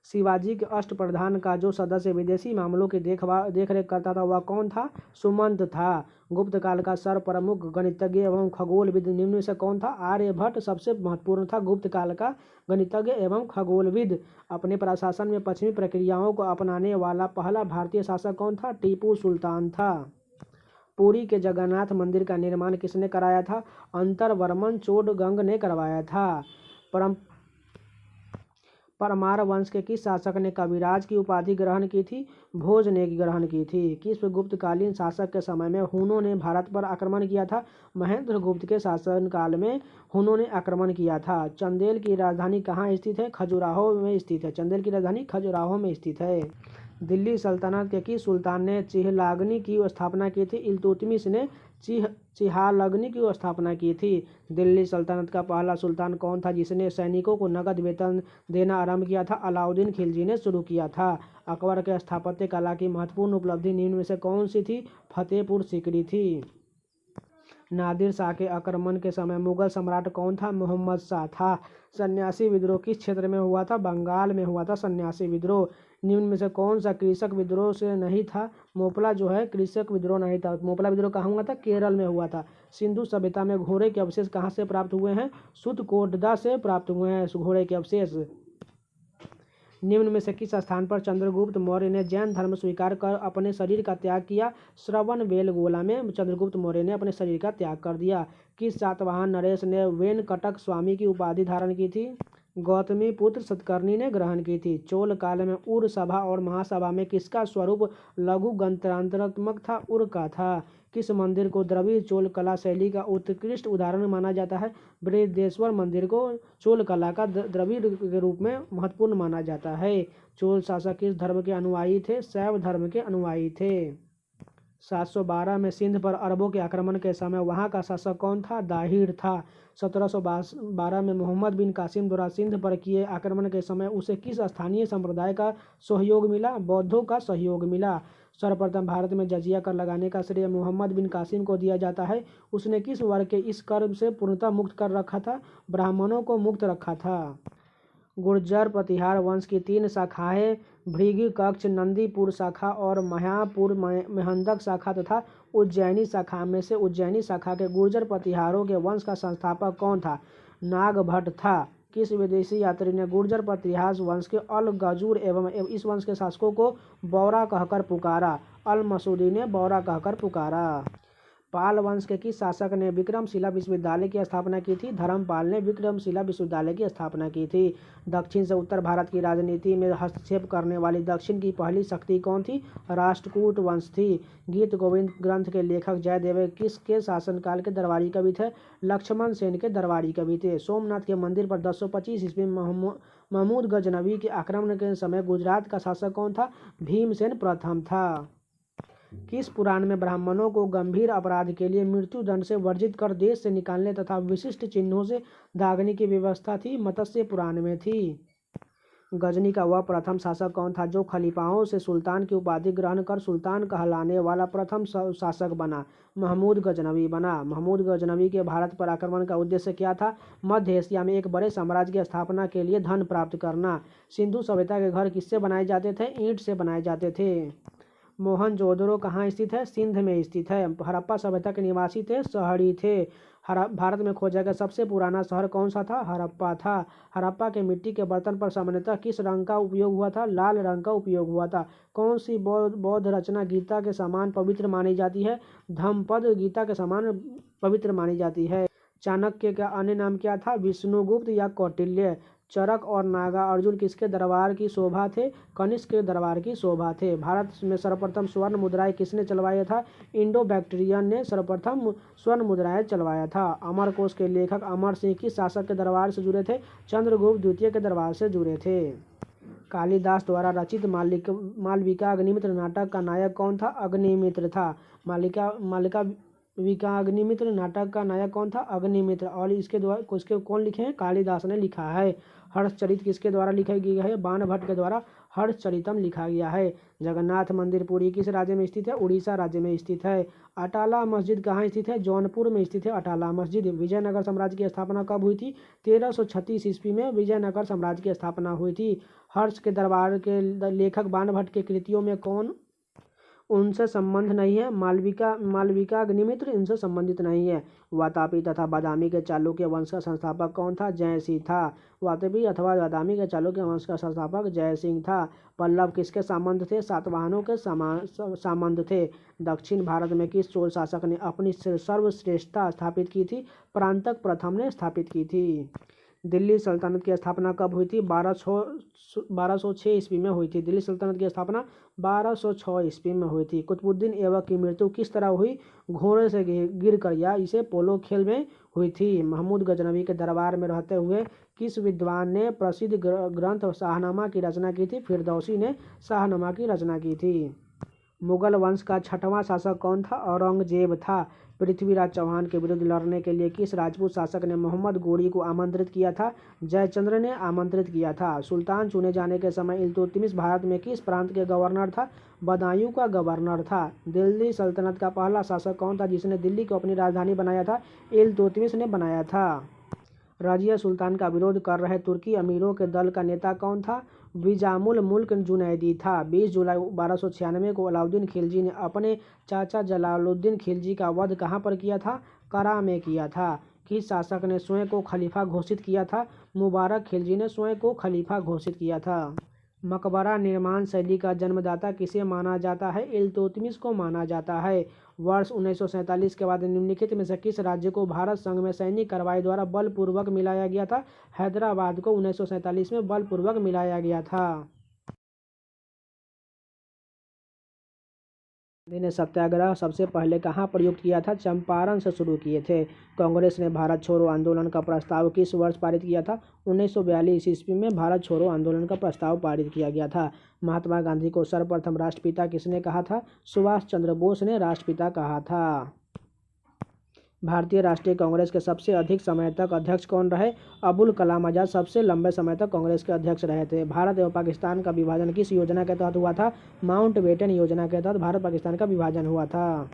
शिवाजी के अष्टप्रधान का जो सदस्य विदेशी मामलों की देखरेख करता था वह कौन था? सुमंत था। गुप्त काल का सर्वप्रमुख गणितज्ञ एवं खगोलविद निम्न में से कौन था? आर्यभट्ट सबसे महत्वपूर्ण था गुप्त काल का गणितज्ञ एवं खगोलविद। अपने प्रशासन में पश्चिमी प्रक्रियाओं को अपनाने वाला पहला भारतीय शासक कौन था? टीपू सुल्तान था। पुरी के जगन्नाथ मंदिर का निर्माण किसने कराया था? अंतरवर्मन चोडगंग ने करवाया था। परमार वंश के किस शासक ने कविराज की उपाधि ग्रहण की थी? भोज ने ग्रहण की थी। किस गुप्तकालीन शासक के समय में हुनों ने भारत पर आक्रमण किया था? महेंद्र गुप्त के शासनकाल में हुनों ने आक्रमण किया था। चंदेल की राजधानी कहाँ स्थित है? खजुराहो में स्थित है। चंदेल की राजधानी खजुराहो में स्थित है। दिल्ली सल्तनत के किस सुल्तान ने चिहलागनी की स्थापना की थी? इल्तुतमिश ने चिहालगनी की स्थापना की थी। दिल्ली सल्तनत का पहला सुल्तान कौन था जिसने सैनिकों को नगद वेतन देना आरंभ किया था? अलाउद्दीन खिलजी ने शुरू किया था। अकबर के स्थापत्य कला की महत्वपूर्ण उपलब्धि निम्न में से कौन सी थी? फतेहपुर सीकरी थी। नादिर शाह के आक्रमण के समय मुगल सम्राट कौन था? मोहम्मद शाह था। सन्यासी विद्रोह किस क्षेत्र में हुआ था? बंगाल में हुआ था सन्यासी विद्रोह। निम्न में से कौन सा कृषक विद्रोह से नहीं था? मोपला जो है कृषक विद्रोह नहीं था। मोपला विद्रोह कहाँ हुआ था? केरल में हुआ था। सिंधु सभ्यता में घोड़े के अवशेष कहाँ से प्राप्त हुए हैं? सुतकोटदा से प्राप्त हुए हैं घोड़े के अवशेष। निम्न में से किस स्थान पर चंद्रगुप्त मौर्य ने जैन धर्म स्वीकार कर अपने शरीर का त्याग किया? श्रवणबेलगोला में चंद्रगुप्त मौर्य ने अपने शरीर का त्याग कर दिया। किस सातवाहन नरेश ने वेनकटक स्वामी की उपाधि धारण की थी? गौतमी पुत्र सतकर्णी ने ग्रहण की थी। चोल काल में उर सभा और महासभा में किसका स्वरूप लघु गणतंत्रात्मक था? उर का था। किस मंदिर को द्रविड़ चोल कला शैली का उत्कृष्ट उदाहरण माना जाता है? बृहदेश्वर मंदिर को चोल कला का द्रविड़ के रूप में महत्वपूर्ण माना जाता है। चोल शासक किस धर्म के अनुयायी थे? शैव धर्म के अनुयायी थे। 712 में सिंध पर अरबों के आक्रमण के समय वहां का शासक कौन था? दाहिर था। 1712 में मोहम्मद बिन कासिम द्वारा सिंध पर किए आक्रमण के समय उसे किस स्थानीय संप्रदाय का सहयोग मिला? बौद्धों का सहयोग मिला। सर्वप्रथम भारत में जजिया कर लगाने का श्रेय मोहम्मद बिन कासिम को दिया जाता है। उसने किस वर्ग के इस कर से पूर्णतः मुक्त कर रखा था? ब्राह्मणों को मुक्त रखा था। गुर्जर प्रतिहार वंश की 3 शाखाएं भृगु कक्ष, नंदीपुर शाखा और महापुर मेहंदक शाखा तथा उज्जैनी शाखा में से उज्जैनी शाखा के गुर्जर प्रतिहारों के वंश का संस्थापक कौन था? नागभट्ट था। किस विदेशी यात्री ने गुर्जर प्रतिहार वंश के अल गजूर एवं इस वंश के शासकों को बौरा कहकर पुकारा? अल मसूदी ने बौरा कहकर पुकारा। पाल वंश के किस शासक ने विक्रमशिला विश्वविद्यालय की स्थापना की थी? धर्मपाल ने विक्रमशिला विश्वविद्यालय की स्थापना की थी। दक्षिण से उत्तर भारत की राजनीति में हस्तक्षेप करने वाली दक्षिण की पहली शक्ति कौन थी? राष्ट्रकूट वंश थी। गीत गोविंद ग्रंथ के लेखक जयदेव किसके शासनकाल के दरबारी कवि थे? लक्ष्मण सेन के दरबारी कवि थे। सोमनाथ के मंदिर पर 1025 ईस्वी में महमूद गजनवी के आक्रमण के समय गुजरात का शासक कौन था? भीमसेन प्रथम था। किस पुराण में ब्राह्मणों को गंभीर अपराध के लिए मृत्युदंड से वर्जित कर देश से निकालने तथा विशिष्ट चिन्हों से दागने की व्यवस्था थी? मत्स्य पुराण में थी। गजनी का वह प्रथम शासक कौन था जो खलीफाओं से सुल्तान की उपाधि ग्रहण कर सुल्तान कहलाने वाला प्रथम शासक बना? महमूद गजनवी बना। महमूद गजनवी के भारत पर आक्रमण का उद्देश्य क्या था? मध्य एशिया में एक बड़े साम्राज्य की स्थापना के लिए धन प्राप्त करना। सिंधु सभ्यता के घर किससे बनाए जाते थे? ईंट से बनाए जाते थे। मोहनजोदड़ो कहाँ स्थित है? सिंध में स्थित है। हड़प्पा सभ्यता के निवासी थे, शहरी थे। भारत में खोजा गया सबसे पुराना शहर कौन सा था? हड़प्पा था। हड़प्पा के मिट्टी के बर्तन पर सामान्यतः किस रंग का उपयोग हुआ था? लाल रंग का उपयोग हुआ था। कौन सी बौद्ध रचना गीता के समान पवित्र मानी जाती है? धम्मपद गीता के समान पवित्र मानी जाती है। चाणक्य का अन्य नाम क्या था? विष्णुगुप्त या कौटिल्य। चरक और नागा अर्जुन किसके दरबार की शोभा थे? कनिष्क के दरबार की शोभा थे। भारत में सर्वप्रथम स्वर्ण मुद्राएं किसने चलवाया था? इंडो बैक्टीरियन ने सर्वप्रथम स्वर्ण मुद्राएं चलवाया था। अमरकोश के लेखक अमर सिंह किस शासक के दरबार से जुड़े थे? चंद्रगुप्त द्वितीय के दरबार से जुड़े थे। कालिदास द्वारा रचित मालविका अग्निमित्र नाटक का नायक कौन था? अग्निमित्र था। मालिका अग्निमित्र नाटक का नायक कौन था? अग्निमित्र। और इसके द्वारा उसके कौन लिखे हैं? कालिदास ने लिखा है। हर्षचरित किसके द्वारा लिखा गया है? बाणभट्ट के द्वारा हर्षचरितम लिखा गया है। जगन्नाथ मंदिर पुरी किस राज्य में स्थित है? उड़ीसा राज्य में स्थित है। अटाला मस्जिद कहाँ स्थित है? जौनपुर में स्थित है अटाला मस्जिद। विजयनगर साम्राज्य की स्थापना कब हुई थी? 1336 ईस्वी में विजयनगर साम्राज्य की स्थापना हुई थी। हर्ष के दरबार के लेखक बाणभट्ट के कृतियों में कौन उनसे संबंध नहीं है? मालविका अग्निमित्र इनसे संबंधित नहीं है। वातापी तथा बादामी के चालुक्य वंश का संस्थापक कौन था? जयसिंह था। वातापी अथवा बादामी के चालुक्य वंश का संस्थापक जयसिंह था। पल्लव किसके सामंत थे? सातवाहनों के सामंत थे। दक्षिण भारत में किस चोल शासक ने अपनी सर्वश्रेष्ठता स्थापित की थी? परांतक प्रथम ने स्थापित की थी। दिल्ली सल्तनत की स्थापना कब हुई थी? 1206 ईस्वी में हुई थी। दिल्ली सल्तनत की स्थापना 1206 ईस्वी में हुई थी। कुतुबुद्दीन ऐबक की मृत्यु किस तरह हुई? घोड़े से गिरकर या इसे पोलो खेल में हुई थी। महमूद गजनवी के दरबार में रहते हुए किस विद्वान ने प्रसिद्ध ग्रंथ शाहनामा की रचना की थी? फिरदौसी ने शाहनामा की रचना की थी। मुगल वंश का छठवां शासक कौन था? औरंगजेब था। पृथ्वीराज चौहान के विरुद्ध लड़ने के लिए किस राजपूत शासक ने मोहम्मद गोरी को आमंत्रित किया था? जयचंद्र ने आमंत्रित किया था। सुल्तान चुने जाने के समय इल्तुतमिश भारत में किस प्रांत के गवर्नर था? बदायूं का गवर्नर था। दिल्ली सल्तनत का पहला शासक कौन था जिसने दिल्ली को अपनी राजधानी बनाया था? इल्तुतमिश ने बनाया था। रजिया सुल्तान का विरोध कर रहे तुर्की अमीरों के दल का नेता कौन था? विजामुल मुल्क जुनैदी था। 20 जुलाई 1296 को अलाउद्दीन खिलजी ने अपने चाचा जलालुद्दीन खिलजी का वध कहाँ पर किया था? करा में किया था। किस शासक ने स्वयं को खलीफा घोषित किया था? मुबारक खिलजी ने स्वयं को खलीफा घोषित किया था। मकबरा निर्माण शैली का जन्मदाता किसे माना जाता है? इल्तुतमिश को माना जाता है। वर्ष 1947 के बाद निम्नलिखित में से किस राज्य को भारत संघ में सैनिक कार्रवाई द्वारा बलपूर्वक मिलाया गया था? हैदराबाद को 1947 में बलपूर्वक मिलाया गया था। गांधी ने सत्याग्रह सबसे पहले कहाँ प्रयुक्त किया था? चंपारण से शुरू किए थे। कांग्रेस ने भारत छोड़ो आंदोलन का प्रस्ताव किस वर्ष पारित किया था? 1942 ईस्वी में भारत छोड़ो आंदोलन का प्रस्ताव पारित किया गया था। महात्मा गांधी को सर्वप्रथम राष्ट्रपिता किसने कहा था? सुभाष चंद्र बोस ने राष्ट्रपिता कहा था। भारतीय राष्ट्रीय कांग्रेस के सबसे अधिक समय तक अध्यक्ष कौन रहे? अबुल कलाम आजाद सबसे लंबे समय तक कांग्रेस के अध्यक्ष रहे थे। भारत एवं पाकिस्तान का विभाजन किस योजना के तहत हुआ था? माउंटबेटन योजना के तहत भारत पाकिस्तान का विभाजन हुआ था।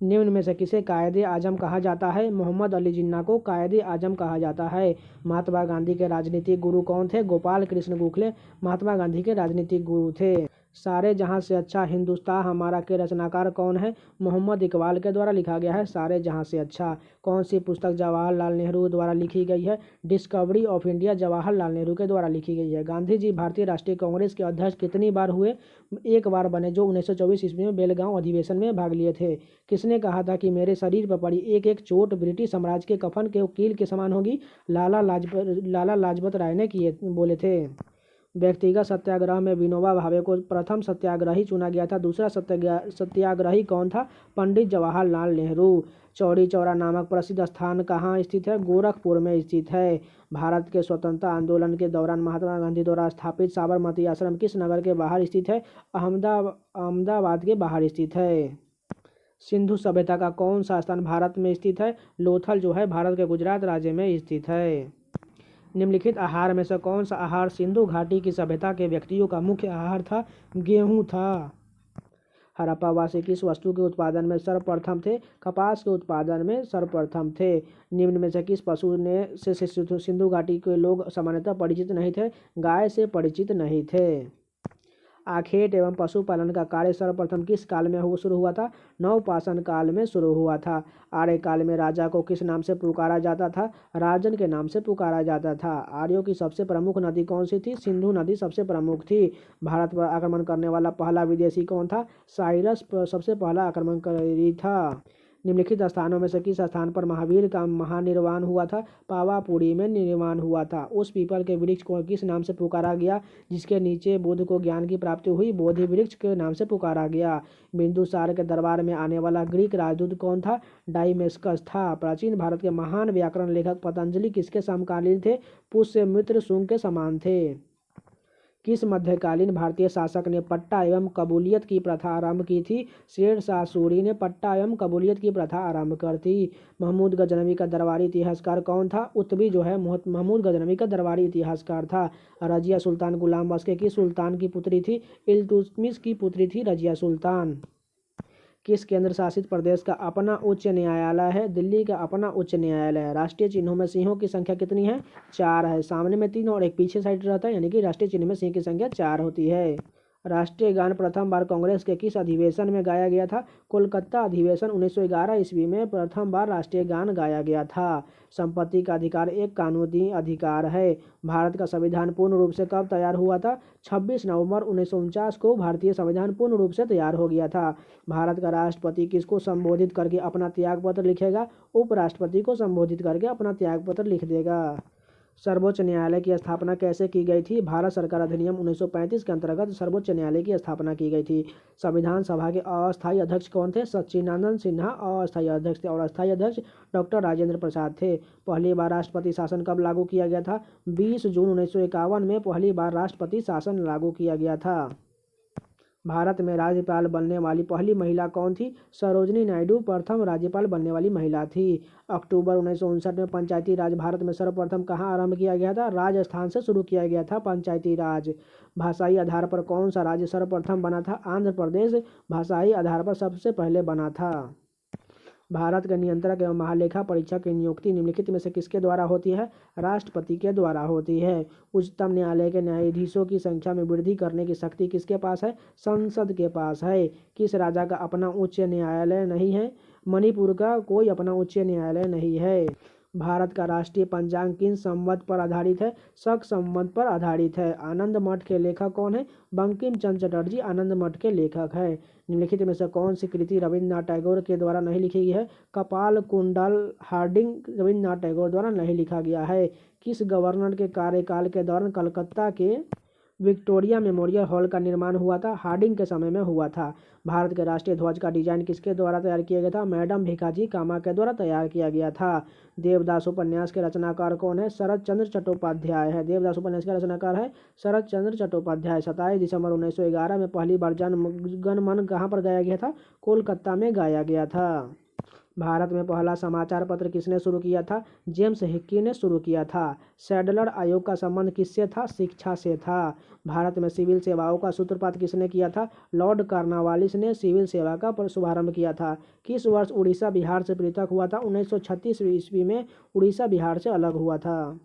निम्न में से किसे कायदे आजम कहा जाता है? मोहम्मद अली जिन्ना को कायदे आजम कहा जाता है। महात्मा गांधी के राजनीतिक गुरु कौन थे? गोपाल कृष्ण गोखले महात्मा गांधी के राजनीतिक गुरु थे। सारे जहां से अच्छा हिंदुस्तान हमारा के रचनाकार कौन है? मोहम्मद इकबाल के द्वारा लिखा गया है सारे जहां से अच्छा। कौन सी पुस्तक जवाहरलाल नेहरू द्वारा लिखी गई है? Discovery of India Jawaharlal Nehru के द्वारा लिखी गई है। गांधी जी भारतीय राष्ट्रीय कांग्रेस के अध्यक्ष कितनी बार हुए? एक बार बने, जो 1924 ईस्वी में बेलगांव अधिवेशन में भाग लिए थे। किसने कहा था कि मेरे शरीर पर पड़ी एक एक चोट ब्रिटिश साम्राज्य के कफन के कील के समान होगी? लाला लाजपत राय ने बोले थे। व्यक्तिगत सत्याग्रह में विनोबा भावे को प्रथम सत्याग्रही चुना गया था। दूसरा सत्याग्रही कौन था? पंडित जवाहरलाल नेहरू। चौरी चौरा नामक प्रसिद्ध स्थान कहाँ स्थित है? गोरखपुर में स्थित है। भारत के स्वतंत्रता आंदोलन के दौरान महात्मा गांधी द्वारा स्थापित साबरमती आश्रम किस नगर के बाहर स्थित है? अहमदाबाद के बाहर स्थित है। सिंधु सभ्यता का कौन सा स्थान भारत में स्थित है? लोथल जो है भारत के गुजरात राज्य में स्थित है। निम्नलिखित आहार में से कौन सा आहार सिंधु घाटी की सभ्यता के व्यक्तियों का मुख्य आहार था? गेहूं था। हड़प्पावासी किस वस्तु के उत्पादन में सर्वप्रथम थे? कपास के उत्पादन में सर्वप्रथम थे। निम्न में से किस पशु से सिंधु घाटी के लोग सामान्यतः परिचित नहीं थे? गाय से परिचित नहीं थे। आखेट एवं पशुपालन का कार्य सर्वप्रथम किस काल में शुरू हुआ था? नवपाषाण काल में शुरू हुआ था। आर्य काल में राजा को किस नाम से पुकारा जाता था? राजन के नाम से पुकारा जाता था। आर्यों की सबसे प्रमुख नदी कौन सी थी? सिंधु नदी सबसे प्रमुख थी। भारत पर आक्रमण करने वाला पहला विदेशी कौन था? साइरस सबसे पहला आक्रमणकारी था। निम्नलिखित स्थानों में से किस स्थान पर महावीर का महानिर्वाण हुआ था? पावापुरी में निर्वाण हुआ था। उस पीपल के वृक्ष को किस नाम से पुकारा गया जिसके नीचे बुद्ध को ज्ञान की प्राप्ति हुई? बोधि वृक्ष के नाम से पुकारा गया। बिंदुसार के दरबार में आने वाला ग्रीक राजदूत कौन था? डाइमेस्कस था। प्राचीन भारत के महान व्याकरण लेखक पतंजलि किसके समकालीन थे? पुष्यमित्र शुंग के समान थे। किस मध्यकालीन भारतीय शासक ने पट्टा एवं कबूलियत की प्रथा आरंभ की थी? शेर शाह सूरी ने पट्टा एवं कबूलियत की प्रथा आरंभ कर थी। महमूद गजनवी का दरबारी इतिहासकार कौन था? उत्तबी जो है महमूद गजनवी का दरबारी इतिहासकार था। रजिया सुल्तान गुलाम बख्श के किस सुल्तान की पुत्री थी? इल्तुतमिश की पुत्री थी रजिया सुल्तान। किस केंद्र शासित प्रदेश का अपना उच्च न्यायालय है? दिल्ली का अपना उच्च न्यायालय है। राष्ट्रीय चिन्हों में सिंहों की संख्या कितनी है? 4 है। सामने में 3 और एक पीछे साइड रहता है, यानी कि राष्ट्रीय चिन्ह में सिंह की संख्या 4 होती है। राष्ट्रीय गान प्रथम बार कांग्रेस के किस अधिवेशन में गाया गया था? कोलकाता अधिवेशन 1911 ईस्वी में प्रथम बार राष्ट्रीय गान गाया गया था। संपत्ति का अधिकार एक कानूनी अधिकार है। भारत का संविधान पूर्ण रूप से कब तैयार हुआ था? 26 नवंबर 1949 को भारतीय संविधान पूर्ण रूप से तैयार हो गया था। भारत का राष्ट्रपति किसको संबोधित करके अपना त्यागपत्र लिखेगा? उपराष्ट्रपति को संबोधित करके अपना त्यागपत्र लिख देगा। सर्वोच्च न्यायालय की स्थापना कैसे की गई थी? भारत सरकार अधिनियम 1935 के अंतर्गत सर्वोच्च न्यायालय की स्थापना की गई थी। संविधान सभा के अस्थायी अध्यक्ष कौन थे? सच्चिदानंद सिन्हा अस्थायी अध्यक्ष थे और अस्थायी अध्यक्ष डॉक्टर राजेंद्र प्रसाद थे। पहली बार राष्ट्रपति शासन कब लागू किया गया था? 20 जून 1951 में पहली बार राष्ट्रपति शासन लागू किया गया था। भारत में राज्यपाल बनने वाली पहली महिला कौन थी? सरोजिनी नायडू प्रथम राज्यपाल बनने वाली महिला थी। अक्टूबर 1959 में पंचायती राज भारत में सर्वप्रथम कहाँ आरंभ किया गया था? राजस्थान से शुरू किया गया था पंचायती राज। भाषाई आधार पर कौन सा राज्य सर्वप्रथम बना था? आंध्र प्रदेश भाषाई आधार पर सबसे पहले बना था। भारत के नियंत्रक एवं महालेखा परीक्षक की नियुक्ति निम्नलिखित में से किसके द्वारा होती है? राष्ट्रपति के द्वारा होती है। उच्चतम न्यायालय के न्यायाधीशों की संख्या में वृद्धि करने की शक्ति किसके पास है? संसद के पास है। किस राजा का अपना उच्च न्यायालय नहीं है? मणिपुर का कोई अपना उच्च न्यायालय नहीं है। भारत का राष्ट्रीय पंचांग किन संवत पर आधारित है? शक संवत पर आधारित है। आनंद मठ के लेखक कौन है? बंकिम चंद्र चटर्जी आनंद मठ के लेखक है। निम्नलिखित में से कौन सी कृति रविन्द्रनाथ टैगोर के द्वारा नहीं लिखी गई है? कपाल कुंडल हार्डिंग रविन्द्रनाथ टैगोर द्वारा नहीं लिखा गया है। किस गवर्नर के कार्यकाल के दौरान कलकत्ता के विक्टोरिया मेमोरियल हॉल का निर्माण हुआ था? हार्डिंग के समय में हुआ था। भारत के राष्ट्रीय ध्वज का डिजाइन किसके द्वारा तैयार किया गया था? मैडम भिकाजी कामा के द्वारा तैयार किया गया था। देवदास उपन्यास के रचनाकार कौन है? शरद चंद्र चट्टोपाध्याय है। देवदास उपन्यास का रचनाकार है शरद चंद्र चट्टोपाध्याय। 27 दिसंबर 1911 में पहली बार गण मन कहाँ पर गाया गया था? कोलकाता में गाया गया था। भारत में पहला समाचार पत्र किसने शुरू किया था? जेम्स हिक्की ने शुरू किया था। सैडलर आयोग का संबंध किससे था? शिक्षा से था। भारत में सिविल सेवाओं का सूत्रपात किसने किया था? लॉर्ड कॉर्नवालिस ने सिविल सेवा का शुभारंभ किया था। किस वर्ष उड़ीसा बिहार से पृथक हुआ था? 1936 ईस्वी में उड़ीसा बिहार से अलग हुआ था।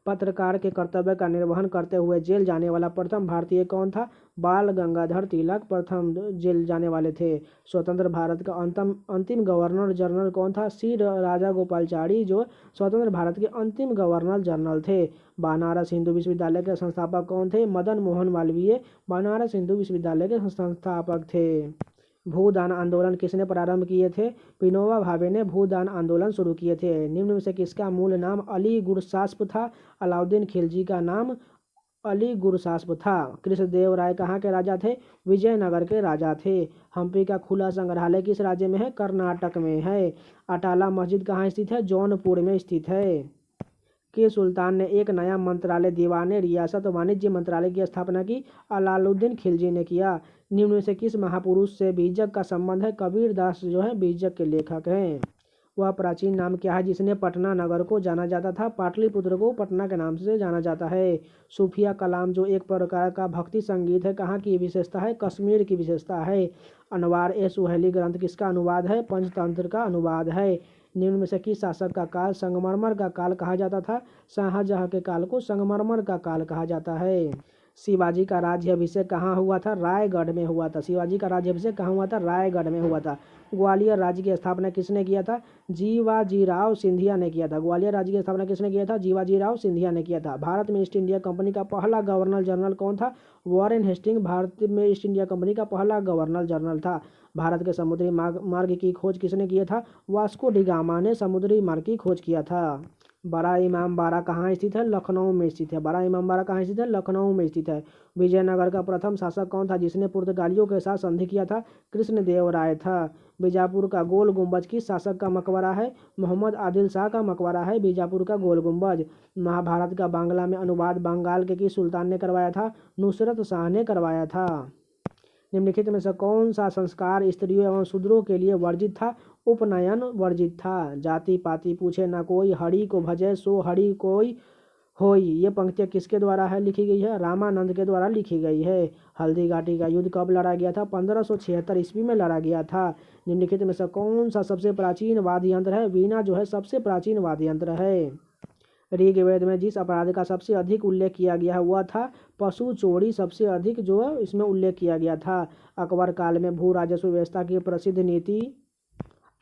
पत्रकार के कर्तव्य का निर्वहन करते हुए जेल जाने वाला प्रथम भारतीय कौन था? बाल गंगाधर तिलक प्रथम जेल जाने वाले थे। स्वतंत्र भारत का अंतिम गवर्नर जनरल कौन था? सी राजागोपालाचारी जो स्वतंत्र भारत के अंतिम गवर्नर जनरल थे। बनारस हिंदू विश्वविद्यालय के संस्थापक कौन थे? मदन मोहन मालवीय बनारस हिंदू विश्वविद्यालय के संस्थापक थे। भूदान आंदोलन किसने प्रारंभ किए थे? विनोबा भावे ने भूदान आंदोलन शुरू किए थे। निम्न में से किसका मूल नाम अली गुरसास्प था? अलाउद्दीन खिलजी का नाम अली गुरसास्प था। कृष्णदेव राय कहाँ के राजा थे? विजयनगर के राजा थे। हम्पी का खुला संग्रहालय किस राज्य में है? कर्नाटक में है। अटाला मस्जिद कहाँ स्थित है? जौनपुर में स्थित है। के सुल्तान ने एक नया मंत्रालय दीवाने रियासत वाणिज्य मंत्रालय की स्थापना की? अलाउद्दीन खिलजी ने किया। निम्न में से किस महापुरुष से बीजक का संबंध है? कबीर दास जो है बीजक के लेखक हैं। वह प्राचीन नाम क्या है जिसने पटना नगर को जाना जाता था? पाटलिपुत्र को पटना के नाम से जाना जाता है। सूफिया कलाम जो एक प्रकार का भक्ति संगीत है कहाँ की विशेषता है? कश्मीर की विशेषता है। अनवार ए सुहेली ग्रंथ किसका अनुवाद है? पंचतंत्र का अनुवाद है। निम्न में से किस शासक का काल संगमरमर का काल कहा जाता था? शाहजहां के काल को संगमरमर का काल कहा जाता है। शिवाजी का राज्याभिषेक कहाँ हुआ था? रायगढ़ में हुआ था। शिवाजी का राज्याभिषेक कहाँ हुआ था? रायगढ़ में हुआ था। ग्वालियर राज्य की स्थापना किसने किया था? जीवाजीराव सिंधिया ने किया था। ग्वालियर राज्य की स्थापना किसने किया था? जीवाजीराव सिंधिया ने किया था। भारत में ईस्ट इंडिया कंपनी का पहला गवर्नर जनरल कौन था? वॉरेन हेस्टिंग भारत में ईस्ट इंडिया कंपनी का पहला गवर्नर जनरल था। भारत के समुद्री मार्ग की खोज किसने किया था? वास्को डी गामा ने समुद्री मार्ग की खोज किया था। बड़ा इमाम बाड़ा कहाँ स्थित है? लखनऊ में स्थित है। बड़ा इमाम बाड़ा कहाँ स्थित है? लखनऊ में स्थित है। विजयनगर का प्रथम शासक कौन था जिसने पुर्तगालियों के साथ संधि किया था? कृष्णदेव राय था। बीजापुर का गोल गुंबज किस शासक का मकबरा है? मोहम्मद आदिल शाह का मकबरा है बीजापुर का गोल गुंबज। महाभारत का बांग्ला में अनुवाद बंगाल के किस सुल्तान ने करवाया था? नुसरत शाह ने करवाया था। निम्नलिखित में से कौन सा संस्कार स्त्रियों एवं शूद्रों के लिए वर्जित था? उपनयन वर्जित था। जाति पाति पूछे न कोई, हरि को भजे सो हरि कोई होई। ये पंक्तियाँ किसके द्वारा है लिखी गई है? रामानंद के द्वारा लिखी गई है। हल्दी घाटी का युद्ध कब लड़ा गया था? 1576 ईस्वी में लड़ा गया था। निम्नलिखित में से कौन सा सबसे प्राचीन वाद्य यंत्र है? वीणा जो है सबसे प्राचीन वाद्य यंत्र है। ऋग्वेद में जिस अपराध का सबसे अधिक उल्लेख किया गया है वह था पशु चोरी। सबसे अधिक जो है इसमें उल्लेख किया गया था। अकबर काल में भू राजस्व व्यवस्था की प्रसिद्ध नीति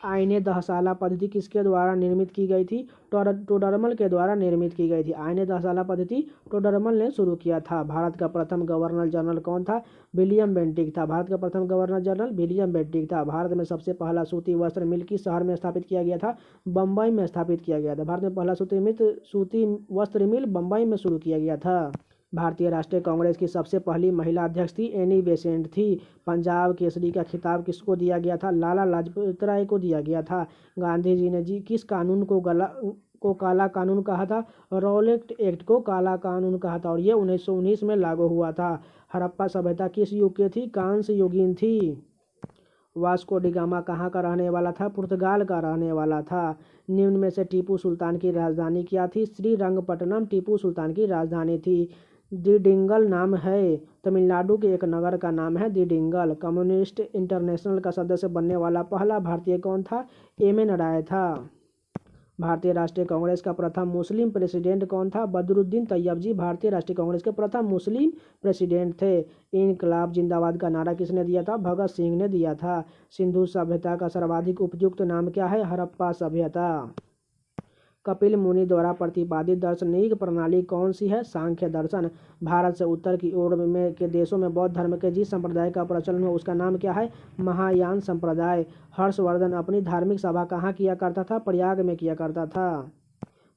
आईने दहसाला पद्धति किसके द्वारा निर्मित की गई थी? टोडरमल के द्वारा निर्मित की गई थी। आईने दहसाला पद्धति टोडरमल ने शुरू किया था। भारत का प्रथम गवर्नर जनरल कौन था? विलियम बेंटिक था। भारत का प्रथम गवर्नर जनरल विलियम बेंटिक था। भारत में सबसे पहला सूती वस्त्र मिल किस शहर में स्थापित किया गया था? बम्बई में स्थापित किया गया था। भारत में पहला सूती वस्त्र मिल बम्बई में शुरू किया गया था। भारतीय राष्ट्रीय कांग्रेस की सबसे पहली महिला अध्यक्ष थी एनी बेसेंट थी। पंजाब केसरी का खिताब किसको दिया गया था? लाला लाजपत राय को दिया गया था। गांधी जी ने किस कानून को काला कानून कहा था? रॉलेट एक्ट को काला कानून कहा था और ये 1919 में लागू हुआ था। हड़प्पा सभ्यता किस युग की थी? कांस्य युगीन थी। वास्को डिगामा कहाँ का रहने वाला था? पुर्तगाल का रहने वाला था। निम्न में से टीपू सुल्तान की राजधानी क्या थी? श्रीरंगपट्टनम टीपू सुल्तान की राजधानी थी। दिडिंगल नाम है तमिलनाडु के एक नगर का नाम है दिडिंगल। कम्युनिस्ट इंटरनेशनल का सदस्य बनने वाला पहला भारतीय कौन था? एम.एन. राय था। भारतीय राष्ट्रीय कांग्रेस का प्रथम मुस्लिम प्रेसिडेंट कौन था? बदरुद्दीन तैयब जी भारतीय राष्ट्रीय कांग्रेस के प्रथम मुस्लिम प्रेसिडेंट थे। इनकलाब जिंदाबाद का नारा किसने दिया था? भगत सिंह ने दिया था। सिंधु सभ्यता का सर्वाधिक उपयुक्त नाम क्या है? हड़प्पा सभ्यता। कपिल मुनि द्वारा प्रतिपादित दार्शनिक प्रणाली कौन सी है? सांख्य दर्शन। भारत से उत्तर की ओर में के देशों में बौद्ध धर्म के जिस संप्रदाय का प्रचलन हुआ उसका नाम क्या है? महायान संप्रदाय। हर्षवर्धन अपनी धार्मिक सभा कहाँ किया करता था? प्रयाग में किया करता था।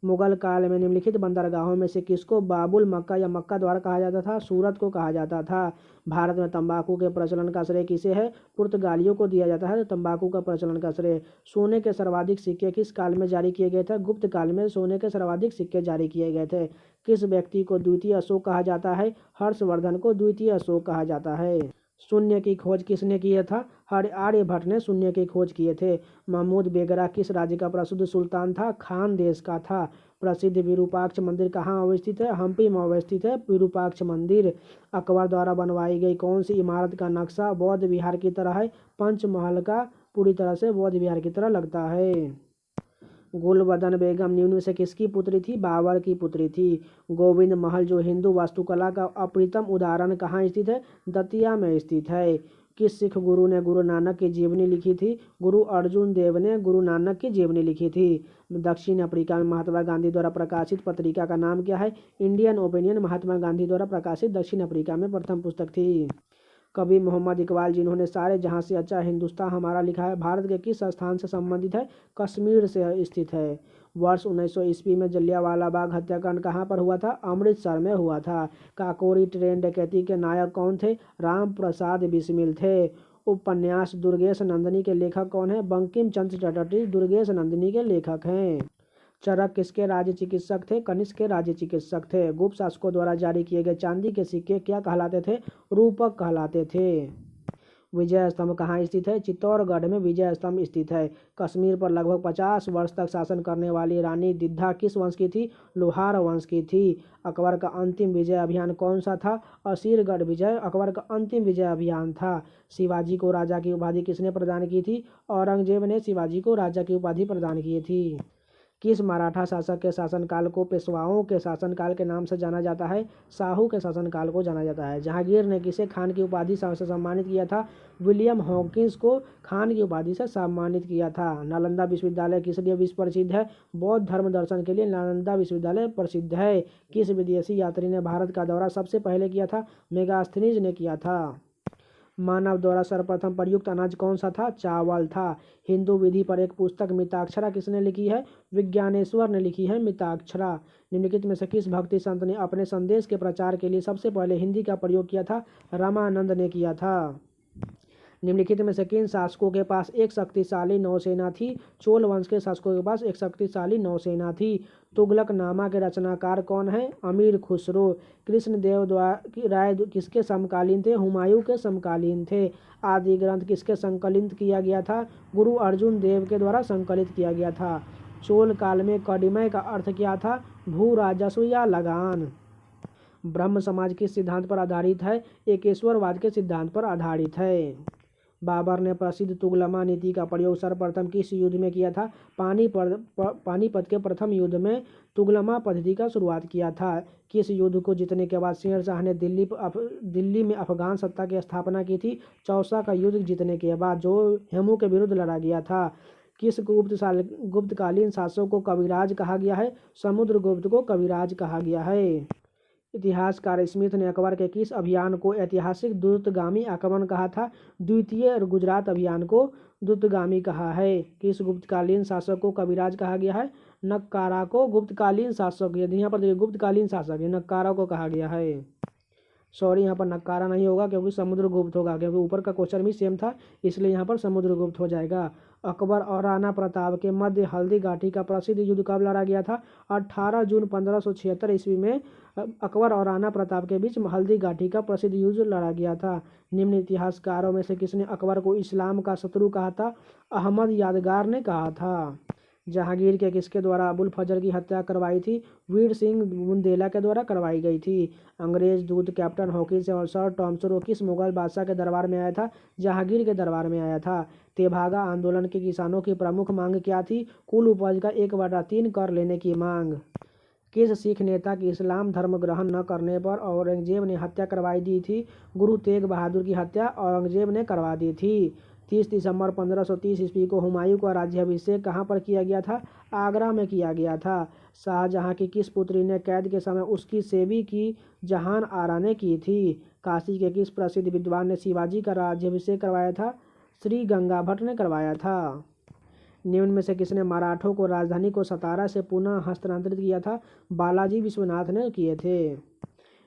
मुगल काल में निम्नलिखित बंदरगाहों में से किसको बाबुल मक्का या मक्का द्वार कहा जाता था? सूरत को कहा जाता था। भारत में तंबाकू के प्रचलन का श्रेय किसे है? पुर्तगालियों को दिया जाता है तंबाकू का प्रचलन का श्रेय। सोने के सर्वाधिक सिक्के किस काल में जारी किए गए थे? गुप्त काल में सोने के सर्वाधिक सिक्के जारी किए गए थे। किस व्यक्ति को द्वितीय अशोक कहा जाता है? हर्षवर्धन को द्वितीय अशोक कहा जाता है। शून्य की खोज किसने किया था? आर्यभट्ट ने शून्य की खोज किए थे। महमूद बेगरा किस राज्य का प्रसिद्ध सुल्तान था? खान देश का था। प्रसिद्ध विरूपाक्ष मंदिर कहाँ अवस्थित है? हम्पी में अवस्थित है विरूपाक्ष मंदिर। अकबर द्वारा बनवाई गई कौन सी इमारत का नक्शा बौद्ध विहार की तरह है? पंचमहल का पूरी तरह से बौद्ध विहार की तरह लगता है। गुलबदन बेगम निम्न में से किसकी पुत्री थी? बाबर की पुत्री थी। गोविंद महल जो हिंदू वास्तुकला का अप्रितम उदाहरण कहाँ स्थित है? दतिया में स्थित है। किस सिख गुरु ने गुरु नानक की जीवनी लिखी थी? गुरु अर्जुन देव ने गुरु नानक की जीवनी लिखी थी। दक्षिण अफ्रीका में महात्मा गांधी द्वारा प्रकाशित पत्रिका का नाम क्या है? इंडियन ओपिनियन महात्मा गांधी द्वारा प्रकाशित दक्षिण अफ्रीका में प्रथम पुस्तक थी। कवि मोहम्मद इकबाल जिन्होंने सारे जहां से अच्छा हिंदुस्तान हमारा लिखा है भारत के किस स्थान से संबंधित है? कश्मीर से स्थित है। वर्ष 1900 ईस्वी में जलियांवाला बाग हत्याकांड कहाँ पर हुआ था? अमृतसर में हुआ था। काकोरी ट्रेन डकैती के नायक कौन थे? राम प्रसाद बिस्मिल थे। उपन्यास दुर्गेश नंदिनी के लेखक कौन है? बंकिम चंद्र चटर्जी दुर्गेश नंदिनी के लेखक हैं। चरक किसके राज्य चिकित्सक थे? कनिष्क के राज्य चिकित्सक थे। गुप्त शासकों द्वारा जारी किए गए चांदी के सिक्के क्या कहलाते थे? रूपक कहलाते थे। विजय स्तंभ कहाँ स्थित है? चित्तौड़गढ़ में विजय स्तंभ स्थित है। कश्मीर पर लगभग 50 वर्ष तक शासन करने वाली रानी दिद्धा किस वंश की थी? लोहार वंश की थी। अकबर का अंतिम विजय अभियान कौन सा था? असीरगढ़ विजय अकबर का अंतिम विजय अभियान था। शिवाजी को राजा की उपाधि किसने प्रदान की थी? औरंगजेब ने शिवाजी को राजा की उपाधि प्रदान की थी। किस मराठा शासक के शासनकाल को पेशवाओं के शासनकाल के नाम से जाना जाता है? शाहू के शासनकाल को जाना जाता है। जहांगीर ने किसे खान की उपाधि से सम्मानित किया था? विलियम हॉकिंस को खान की उपाधि से सम्मानित किया था। नालंदा विश्वविद्यालय किस लिए विश्व प्रसिद्ध है? बौद्ध धर्म दर्शन के लिए नालंदा विश्वविद्यालय प्रसिद्ध है। किस विदेशी यात्री ने भारत का दौरा सबसे पहले किया था? मेगास्थनीज ने किया था। मानव द्वारा सर्वप्रथम प्रयुक्त अनाज कौन सा था? चावल था। हिंदू विधि पर एक पुस्तक मिताक्षरा किसने लिखी है? विज्ञानेश्वर ने लिखी है मिताक्षरा। निम्नलिखित में से किस भक्ति संत ने अपने संदेश के प्रचार के लिए सबसे पहले हिंदी का प्रयोग किया था? रामानंद ने किया था। निम्नलिखित में से किन शासकों के पास एक शक्तिशाली नौसेना थी? चोल वंश के शासकों के पास एक शक्तिशाली नौसेना थी। तुगलकनामा के रचनाकार कौन है? अमीर खुसरो। कृष्णदेव राय किसके समकालीन थे? हुमायूं के समकालीन थे। आदि ग्रंथ किसके संकलित किया गया था? गुरु अर्जुन देव के द्वारा संकलित किया गया था। चोल काल में कडिमय का अर्थ क्या था? भू राजस्व या लगान। ब्रह्म समाज किस सिद्धांत पर आधारित है? एकेश्वरवाद के सिद्धांत पर आधारित है। बाबर ने प्रसिद्ध तुगलमा नीति का प्रयोग सर्वप्रथम किस युद्ध में किया था? पानीपत के प्रथम युद्ध में तुगलमा पद्धति का शुरुआत किया था। किस युद्ध को जीतने के बाद शेर शाह ने दिल्ली में अफगान सत्ता की स्थापना की थी? चौसा का युद्ध जीतने के बाद, जो हेमू के विरुद्ध लड़ा गया था। किस गुप्तकालीन शासक को कविराज कहा गया है? समुद्रगुप्त को कविराज कहा गया है। इतिहासकार स्मिथ ने अकबर के किस अभियान को ऐतिहासिक द्रुतगामी आक्रमण कहा था? द्वितीय गुजरात अभियान को द्रुतगामी कहा है। किस गुप्तकालीन शासक को कविराज कहा गया है? नक्कारा को गुप्तकालीन शासक। यदि यहाँ पर देखिए गुप्तकालीन शासक है, नक्कारा को कहा गया है। सॉरी, यहाँ पर नक्कारा नहीं होगा क्योंकि समुद्रगुप्त होगा, क्योंकि ऊपर का क्वेश्चन भी सेम था, इसलिए यहाँ पर समुद्रगुप्त हो जाएगा। अकबर और राणा प्रताप के मध्य हल्दी घाटी का प्रसिद्ध युद्ध कब लड़ा गया था? 18 जून 1576 ईस्वी में अकबर और राणा प्रताप के बीच हल्दी घाटी का प्रसिद्ध युद्ध लड़ा गया था। निम्न इतिहासकारों में से किसने अकबर को इस्लाम का शत्रु कहा था? अहमद यादगार ने कहा था। जहांगीर के किसके द्वारा अबुल फजल की हत्या करवाई थी? वीर सिंह बुंदेला के द्वारा करवाई गई थी। अंग्रेज दूत कैप्टन हॉकिंस और सर टॉमसो किस मुगल बादशाह के दरबार में आया था? जहांगीर के दरबार में आया था। तेभागा आंदोलन के किसानों की प्रमुख मांग क्या थी? कुल उपज का 1/3 कर लेने की मांग। किस सिख नेता की इस्लाम धर्म ग्रहण न करने पर औरंगजेब ने हत्या करवाई दी थी? गुरु तेग बहादुर की हत्या औरंगजेब ने करवा दी थी। 30 दिसंबर 1530 ईस्वी को हुमायूं का राज्याभिषेक कहाँ पर किया गया था? आगरा में किया गया था। शाहजहां की किस पुत्री ने कैद के समय उसकी सेवी की जहान आरा ने की थी? काशी के किस प्रसिद्ध विद्वान ने शिवाजी का राज्याभिषेक करवाया था? श्री गंगा भट्ट ने करवाया था। निम्न में से किसने मराठों को राजधानी को सतारा से पुनः हस्तांतरित किया था? बालाजी विश्वनाथ ने किए थे।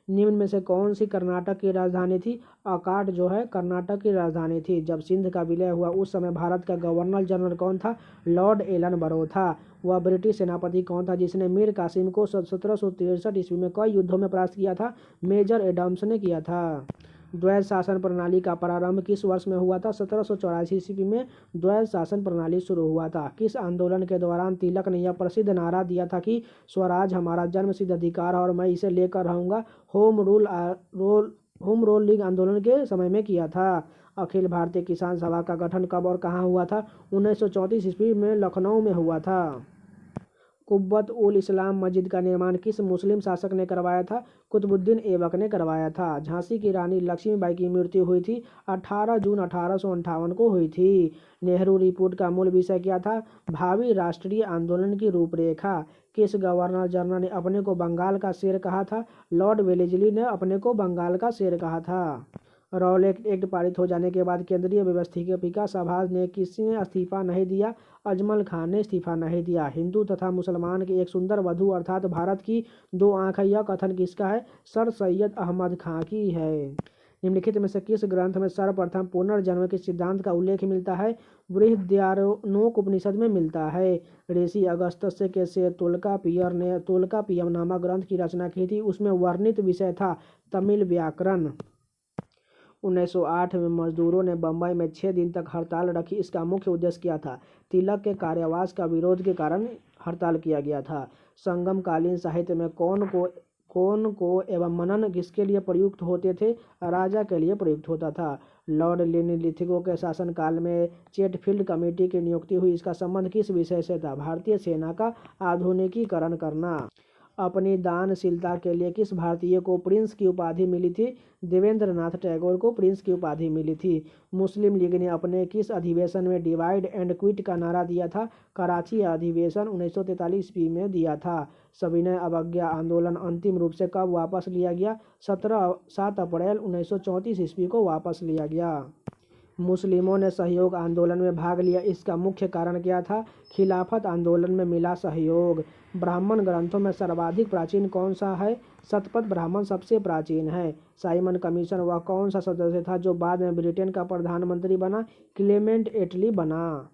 निम्न में से कौन सी कर्नाटक की राजधानी थी? अकाट जो है कर्नाटक की राजधानी थी। जब सिंध का विलय हुआ उस समय भारत का गवर्नर जनरल कौन था? लॉर्ड एलन बरो था। वह ब्रिटिश सेनापति कौन था जिसने मीर कासिम को 1763 ईस्वी में कई युद्धों में परास्त किया था? मेजर एडम्स ने किया था। द्वैध शासन प्रणाली का प्रारंभ किस वर्ष में हुआ था? 1784 ईस्वी में द्वैध शासन प्रणाली शुरू हुआ था। किस आंदोलन के दौरान तिलक ने यह प्रसिद्ध नारा दिया था कि स्वराज हमारा जन्मसिद्ध अधिकार है और मैं इसे लेकर रहूंगा? होम रूल लीग आंदोलन के समय में किया था। अखिल भारतीय किसान सभा का गठन कब और कहाँ हुआ था? 1934 ईस्वी में लखनऊ में हुआ था। कुब्बत उल इस्लाम मस्जिद का निर्माण किस मुस्लिम शासक ने करवाया था? कुतुबुद्दीन ऐबक ने करवाया था। झांसी की रानी लक्ष्मीबाई की मृत्यु हुई थी 18 जून 1858 को हुई थी। नेहरू रिपोर्ट का मूल विषय क्या था? भावी राष्ट्रीय आंदोलन की रूपरेखा। किस गवर्नर जनरल ने अपने को बंगाल का शेर कहा था? लॉर्ड वेलेस्ली ने अपने को बंगाल का शेर कहा था। रॉलेट एक्ट पारित हो जाने के बाद केंद्रीय व्यवस्थापिका सभा ने किसने इस्तीफा नहीं दिया? अजमल खान ने इस्तीफा नहीं दिया। हिंदू तथा मुसलमान की एक सुंदर वधू अर्थात भारत की 2 आंखें, यह कथन किसका है? सर सैयद अहमद खां की है। निम्नलिखित में से किस ग्रंथ में सर्वप्रथम पुनर्जन्म के सिद्धांत का उल्लेख मिलता है? बृहदारण्यकोपनिषद में मिलता है। ऋषि अगस्त्य के तोल्काप्पियम नामक ग्रंथ की रचना की थी, उसमें वर्णित विषय था तमिल व्याकरण। 1908 में मजदूरों ने बंबई में 6 दिन तक हड़ताल रखी। इसका मुख्य उद्देश्य क्या था? तिलक के कार्यवास का विरोध के कारण हड़ताल किया गया था। संगम कालीन साहित्य में कौन को एवं मनन किसके लिए प्रयुक्त होते थे? राजा के लिए प्रयुक्त होता था। लॉर्ड लिथिगो के शासनकाल में चेटफील्ड कमेटी की नियुक्ति हुई। इसका संबंध किस विषय से था? भारतीय सेना का आधुनिकीकरण करना। अपनी दानशीलता के लिए किस भारतीय को प्रिंस की उपाधि मिली थी? देवेंद्रनाथ टैगोर को प्रिंस की उपाधि मिली थी। मुस्लिम लीग ने अपने किस अधिवेशन में डिवाइड एंड क्विट का नारा दिया था? कराची अधिवेशन 1943 ईस्वी में दिया था। सविनय अवज्ञा आंदोलन अंतिम रूप से कब वापस लिया गया? 7 अप्रैल 1934 ईस्वी को वापस लिया गया। मुस्लिमों ने सहयोग आंदोलन में भाग लिया, इसका मुख्य कारण क्या था? खिलाफत आंदोलन में मिला सहयोग। ब्राह्मण ग्रंथों में सर्वाधिक प्राचीन कौन सा है? शतपथ ब्राह्मण सबसे प्राचीन है। साइमन कमीशन वह कौन सा सदस्य था जो बाद में ब्रिटेन का प्रधानमंत्री बना? क्लेमेंट एटली बना।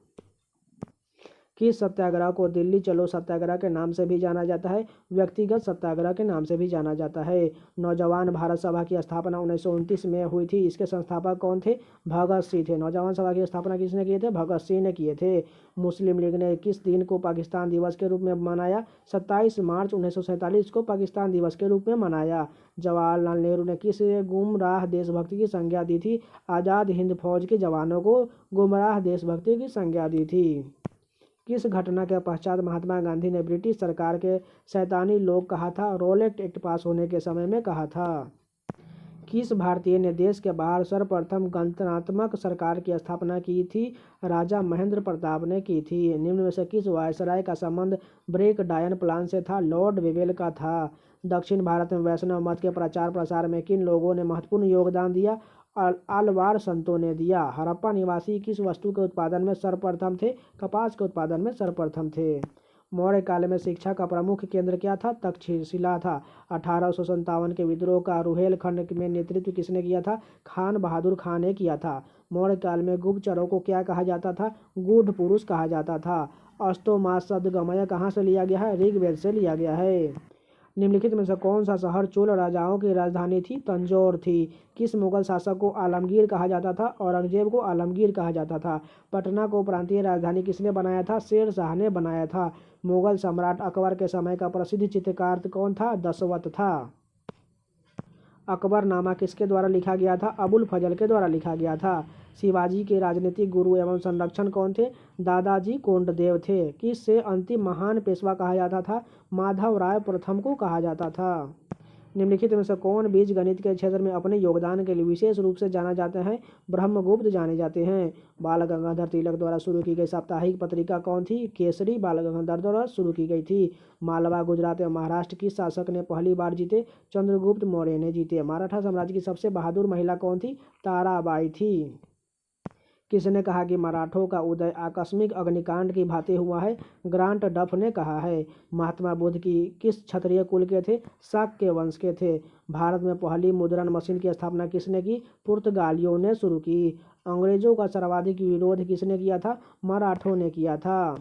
किस सत्याग्रह को दिल्ली चलो सत्याग्रह के नाम से भी जाना जाता है? व्यक्तिगत सत्याग्रह के नाम से भी जाना जाता है। नौजवान भारत सभा की स्थापना 1929 में हुई थी, इसके संस्थापक कौन थे? भगत सिंह थे। नौजवान सभा की स्थापना किसने किए थे? भगत सिंह ने किए थे। मुस्लिम लीग ने किस दिन को पाकिस्तान दिवस के रूप में मनाया? 27 मार्च 1947 को पाकिस्तान दिवस के रूप में मनाया। जवाहरलाल नेहरू ने किस गुमराह देशभक्ति की संज्ञा दी थी? आज़ाद हिंद फौज के जवानों को गुमराह देशभक्ति की संज्ञा दी थी। किस घटना के पश्चात महात्मा गांधी ने ब्रिटिश सरकार के शैतानी लोग कहा था? रोलेट एक्ट पास होने के समय में कहा था। किस भारतीय ने देश के बाहर सर्वप्रथम गणतंत्रात्मक सरकार की स्थापना की थी? राजा महेंद्र प्रताप ने की थी। निम्न में से किस वायसराय का संबंध ब्रेक डायन प्लान से था? लॉर्ड वेवेल का था। दक्षिण भारत में वैष्णव मत के प्रचार प्रसार में किन लोगों ने महत्वपूर्ण योगदान दिया? आलवार संतों ने दिया। हड़प्पा निवासी किस वस्तु के उत्पादन में सर्वप्रथम थे? कपास के उत्पादन में सर्वप्रथम थे। मौर्य काल में शिक्षा का प्रमुख केंद्र क्या था? तक्षशिला था। 1857 के विद्रोह का रुहेलखंड में नेतृत्व किसने किया था? खान बहादुर खान ने किया था। मौर्य काल में गुप्तचरों को क्या कहा जाता था? गूढ़ पुरुष कहा जाता था। अष्टोमास शब्द गमय कहाँ से लिया गया है? ऋग्वेद से लिया गया है। निम्नलिखित में से कौन सा शहर चोल राजाओं की राजधानी थी? तंजौर थी। किस मुगल शासक को आलमगीर कहा जाता था? औरंगजेब को आलमगीर कहा जाता था। पटना को प्रांतीय राजधानी किसने बनाया था? शेर शाह ने बनाया था। मुगल सम्राट अकबर के समय का प्रसिद्ध चित्रकार कौन था? दशवत था। अकबरनामा किसके द्वारा लिखा गया था? अबुल फजल के द्वारा लिखा गया था। शिवाजी के राजनीतिक गुरु एवं संरक्षक कौन थे? दादाजी कोंडदेव थे। किससे अंतिम महान पेशवा कहा जाता था? माधव राय प्रथम को कहा जाता था। निम्नलिखित में से कौन बीज गणित के क्षेत्र में अपने योगदान के लिए विशेष रूप से जाना जाते हैं? ब्रह्मगुप्त जाने जाते हैं। बाल गंगाधर तिलक द्वारा शुरू की गई साप्ताहिक पत्रिका कौन थी? केसरी बाल गंगाधर द्वारा शुरू की गई थी। मालवा, गुजरात एवं महाराष्ट्र किस शासक ने पहली बार जीते? चंद्रगुप्त मौर्य ने जीते। मराठा साम्राज्य की सबसे बहादुर महिला कौन थी? ताराबाई थी। किसने कहा कि मराठों का उदय आकस्मिक अग्निकांड की भांति हुआ है? ग्रांट डफ ने कहा है। महात्मा बुद्ध की किस क्षत्रिय कुल के थे? शाक्य वंश के थे। भारत में पहली मुद्रण मशीन की स्थापना किसने की? पुर्तगालियों ने शुरू की। अंग्रेजों का सर्वाधिक विरोध किसने किया था? मराठों ने किया था।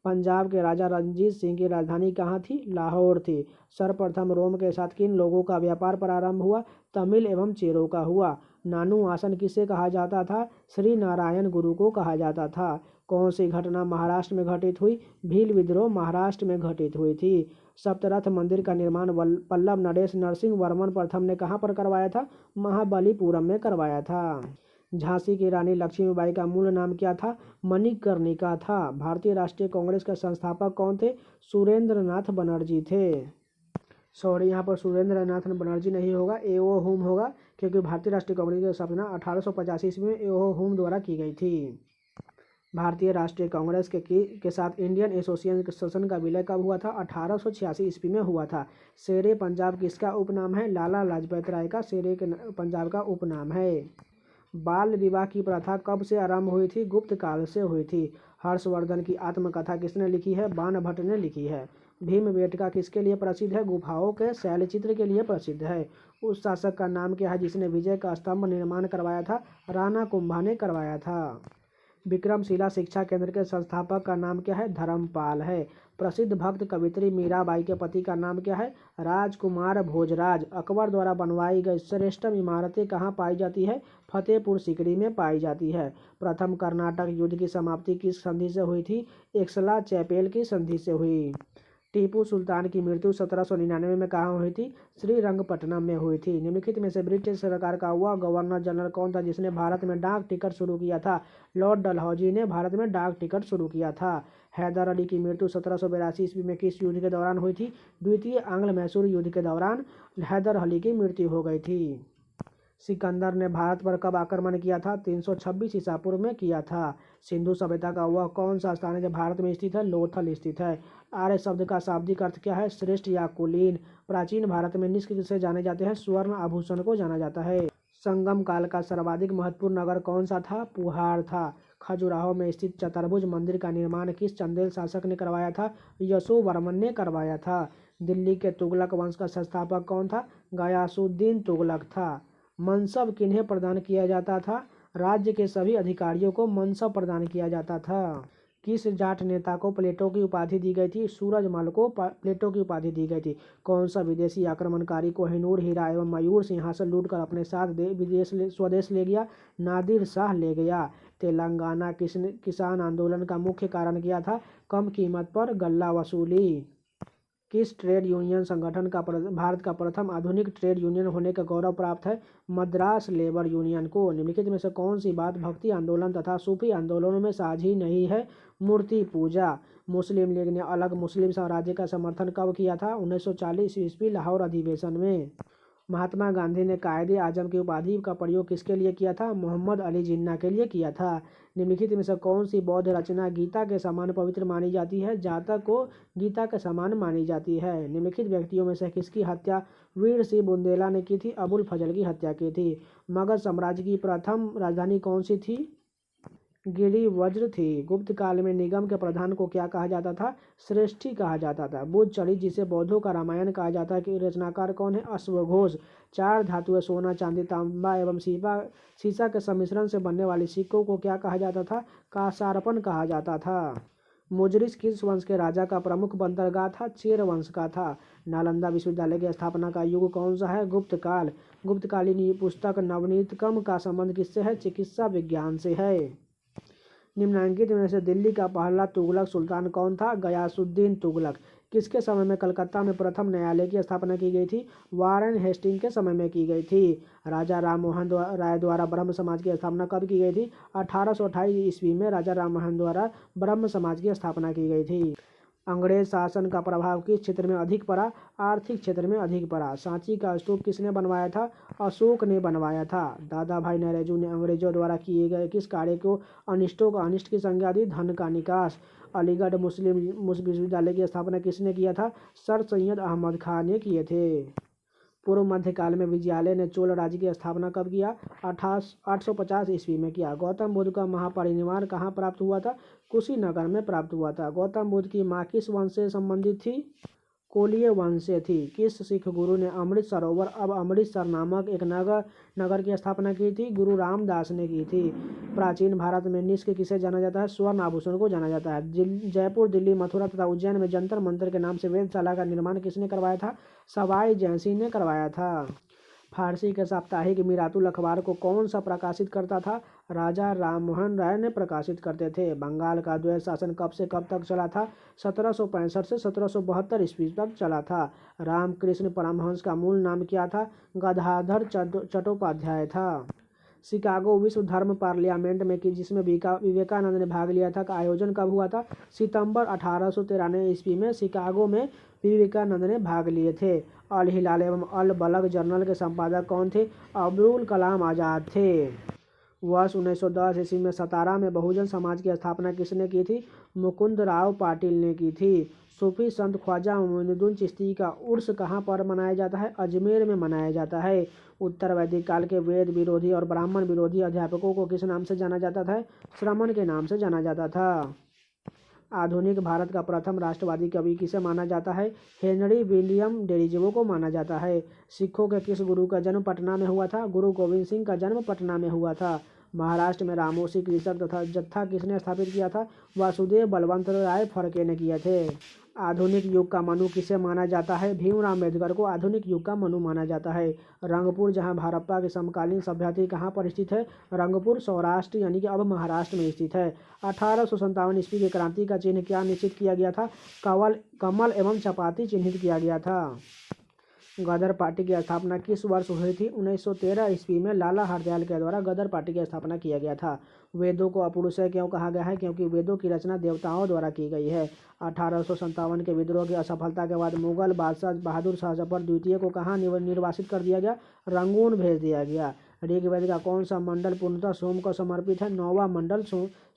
पंजाब के राजा रणजीत सिंह की राजधानी कहाँ थी? लाहौर थी। सर्वप्रथम रोम के साथ किन लोगों का व्यापार प्रारंभ हुआ? तमिल एवं चेरों का हुआ। नानू आसन किसे कहा जाता था? श्री नारायण गुरु को कहा जाता था। कौन सी घटना महाराष्ट्र में घटित हुई? भील विद्रोह महाराष्ट्र में घटित हुई थी। सप्तरथ मंदिर का निर्माण पल्लव नरेश नरसिंह वर्मन प्रथम ने कहाँ पर करवाया था? महाबलीपुरम में करवाया था। झांसी की रानी लक्ष्मीबाई का मूल नाम क्या था? मणिकर्णिका था। भारतीय राष्ट्रीय कांग्रेस के संस्थापक कौन थे? सुरेंद्रनाथ बनर्जी थे। सॉरी, यहाँ पर सुरेंद्रनाथ बनर्जी नहीं होगा, एओ हुम होगा, क्योंकि भारतीय राष्ट्रीय कांग्रेस की स्थापना 1885 ईस्वी में एओ हुम द्वारा की गई थी। भारतीय राष्ट्रीय कांग्रेस के साथ इंडियन एसोसिएशन का विलय कब हुआ था? 1886 ईस्वी में हुआ था। शेरे पंजाब किसका उपनाम है? लाला लाजपत राय का शेरे पंजाब का उपनाम है। बाल विवाह की प्रथा कब से आरंभ हुई थी? गुप्त काल से हुई थी। हर्षवर्धन की आत्मकथा किसने लिखी है? बाणभट्ट ने लिखी है। भीमबेटका किसके लिए प्रसिद्ध है? गुफाओं के शैलचित्र के लिए प्रसिद्ध है। उस शासक का नाम क्या है जिसने विजय का स्तंभ निर्माण करवाया था? राणा कुंभा ने करवाया था। विक्रमशिला शिक्षा केंद्र के संस्थापक का नाम क्या है? धर्मपाल है। प्रसिद्ध भक्त कवित्री मीराबाई के पति का नाम क्या है? राजकुमार भोजराज। अकबर द्वारा बनवाई गई श्रेष्ठतम इमारतें कहाँ पाई जाती है? फतेहपुर सीकरी में पाई जाती है। प्रथम कर्नाटक युद्ध की समाप्ति किस संधि से हुई थी? एक्सला चैपेल की संधि से हुई। टीपू सुल्तान की मृत्यु 1799 में कहाँ हुई थी? श्रीरंगपट्टनम में हुई थी। निम्नलिखित में से ब्रिटिश सरकार का वह गवर्नर जनरल कौन था जिसने भारत में डाक टिकट शुरू किया था? लॉर्ड डलहौजी ने भारत में डाक टिकट शुरू किया था। हैदर अली की मृत्यु 1782 ईस्वी में किस युद्ध के दौरान हुई थी? द्वितीय आंग्ल मैसूर युद्ध के दौरान हैदर अली की मृत्यु हो गई थी। सिकंदर ने भारत पर कब आक्रमण किया था? 326 ईसा पूर्व में किया था। सिंधु सभ्यता का वह कौन सा स्थान है जो भारत में स्थित है? लोथल स्थित है। आर्य शब्द का शाब्दिक अर्थ क्या है? श्रेष्ठ या कुलीन। प्राचीन भारत में निष्क से जाने जाते हैं? स्वर्ण आभूषण को जाना जाता है। संगम काल का सर्वाधिक महत्वपूर्ण नगर कौन सा था? पुहार था। खजुराहो में स्थित चतुर्भुज मंदिर का निर्माण किस चंदेल शासक ने करवाया था? यशोवर्मन ने करवाया था। दिल्ली के तुगलक वंश का संस्थापक कौन था? गयासुद्दीन तुगलक था। मनसब किन्हें प्रदान किया जाता था? राज्य के सभी अधिकारियों को मनसब प्रदान किया जाता था। किस जाट नेता को प्लेटो की उपाधि दी गई थी? सूरजमल को प्लेटो की उपाधि दी गई थी। कौन सा विदेशी आक्रमणकारी कोहिनूर हीरा एवं मयूर सिंहासन लूटकर अपने साथ स्वदेश ले गया? नादिर शाह ले गया। तेलंगाना किसान आंदोलन का मुख्य कारण क्या था? कम कीमत पर गल्ला वसूली। किस ट्रेड यूनियन संगठन का भारत का प्रथम आधुनिक ट्रेड यूनियन होने का गौरव प्राप्त है? मद्रास लेबर यूनियन को। निम्नलिखित में से कौन सी बात भक्ति आंदोलन तथा सूफी आंदोलनों में साझी नहीं है? मूर्ति पूजा। मुस्लिम लीग ने अलग मुस्लिम साम्राज्य का समर्थन कब किया था? 1940 ईस्वी लाहौर अधिवेशन में। महात्मा गांधी ने कायदे आजम की उपाधि का प्रयोग किसके लिए किया था? मोहम्मद अली जिन्ना के लिए किया था। निम्नलिखित में से कौन सी बौद्ध रचना गीता के समान पवित्र मानी जाती है? जातक को गीता के समान मानी जाती है। निम्नलिखित व्यक्तियों में से किसकी हत्या वीर सिंह बुंदेला ने की थी? अबुल फजल की हत्या की थी। मगध साम्राज्य की प्रथम राजधानी कौन सी थी? गिरिवज्र थी। गुप्त काल में निगम के प्रधान को क्या कहा जाता था? श्रेष्ठी कहा जाता था। बुद्ध चरित्र जिसे बौद्धों का रामायण कहा जाता है कि रचनाकार कौन है? अश्वघोष। चार धातुएं सोना चांदी तांबा एवं सीसा के सम्मिश्रण से बनने वाली सिक्कों को क्या कहा जाता था? कांसारपन कहा जाता था। मुजरिस किस वंश के राजा का प्रमुख बंदरगाह था? चेर वंश का था। नालंदा विश्वविद्यालय की स्थापना का युग कौन सा है? गुप्त काल। गुप्तकालीन पुस्तक नवनीतकम का संबंध किससे है? चिकित्सा विज्ञान से है। निम्नांकित में से दिल्ली का पहला तुगलक सुल्तान कौन था? गयासुद्दीन तुगलक। किसके समय में कलकत्ता में प्रथम न्यायालय की स्थापना की गई थी? वारेन हेस्टिंग के समय में की गई थी। राजा राम मोहन राय द्वारा ब्रह्म समाज की स्थापना कब की गई थी? 1828 ईस्वी में राजा राम मोहन द्वारा ब्रह्म समाज की स्थापना की गई थी। अंग्रेज शासन का प्रभाव किस क्षेत्र में अधिक पड़ा? आर्थिक क्षेत्र में अधिक पड़ा। सांची का स्तूप किसने बनवाया था? अशोक ने बनवाया था। दादा भाई नौरोजी ने अंग्रेजों द्वारा किए गए किस कार्य को अनिष्टों को अनिष्ट की संज्ञा दी? धन का निकास। अलीगढ़ मुस्लिम विश्वविद्यालय की स्थापना किसने किया था? सर सैयद अहमद खान ने किए थे। पूर्व मध्यकाल में विजयालय ने चोल राज्य की स्थापना कब किया? 850 ईस्वी में किया। गौतम बुद्ध का महापरिनिर्वाण कहाँ प्राप्त हुआ था? कुशीनगर में प्राप्त हुआ था। गौतम बुद्ध की माँ किस वंश से संबंधित थी? कोलिय वंश से थी। किस सिख गुरु ने अमृत सरोवर अब अमृतसर नामक एक नगर की स्थापना की थी? गुरु रामदास ने की थी। प्राचीन भारत में निष्क किसे जाना जाता है? स्वर्ण आभूषण को जाना जाता है। जयपुर दिल्ली मथुरा तथा उज्जैन में जंतर मंतर के नाम से वेधशाला का निर्माण किसने करवाया था? सवाई जयसिंह ने करवाया था। फारसी के साप्ताहिक मिरातुल अखबार को कौन सा प्रकाशित करता था? राजा राममोहन राय ने प्रकाशित करते थे। बंगाल का द्वैत शासन कब से कब तक चला था? 1765 से 1772 ईस्वी तक चला था। रामकृष्ण परमहंस का मूल नाम क्या था? गदाधर चट्टोपाध्याय था। शिकागो विश्व धर्म पार्लियामेंट में जिसमें विवेकानंद ने भाग लिया था का आयोजन कब हुआ था? सितंबर 1893 ईस्वी में शिकागो में विवेकानंद ने भाग लिए थे। अल हिलाल एवं अल बलग जर्नल के संपादक कौन थे? अब्दुल कलाम आज़ाद थे। वर्ष 1910 ईस्वी में सतारा में बहुजन समाज की स्थापना किसने की थी? मुकुंदराव पाटिल ने की थी। सूफी संत ख्वाजा मोइनुद्दीन चिश्ती का उर्स कहाँ पर मनाया जाता है? अजमेर में मनाया जाता है। उत्तर वैदिक काल के वेद विरोधी और ब्राह्मण विरोधी अध्यापकों को किस नाम से जाना जाता था? श्रमण के नाम से जाना जाता था। आधुनिक भारत का प्रथम राष्ट्रवादी कवि किसे माना जाता है? हेनरी विलियम डेरिजो को माना जाता है। सिखों के किस गुरु का जन्म पटना में हुआ था? गुरु गोविंद सिंह का जन्म पटना में हुआ था। महाराष्ट्र में रामोशी कृषक तथा जत्था किसने स्थापित किया था? वासुदेव बलवंत राय फड़के ने किए थे। आधुनिक युग का मनु किसे माना जाता है? भीमराव अम्बेडकर को आधुनिक युग का मनु माना जाता है। रंगपुर, जहां हड़प्पा की समकालीन सभ्यता थी, कहाँ पर स्थित है? रंगपुर सौराष्ट्र यानी कि अब महाराष्ट्र में स्थित है। 1857 ईस्वी की क्रांति का चिन्ह क्या निश्चित किया गया था? कमल एवं चपाती चिन्हित किया गया था। गदर पार्टी की स्थापना किस वर्ष हुई थी? 1913 ईस्वी में लाला हरदयाल के द्वारा गदर पार्टी की स्थापना किया गया था। वेदों को अपौरुषेय क्यों कहा गया है? क्योंकि वेदों की रचना देवताओं द्वारा की गई है। 1857 के विद्रोह की असफलता के बाद मुगल बादशाह बहादुर शाह जफर द्वितीय को कहाँ निर्वासित कर दिया गया? रंगून भेज दिया गया। ऋग्वेद का कौन सा मंडल पूर्णतः सोम को समर्पित है? 9वां मंडल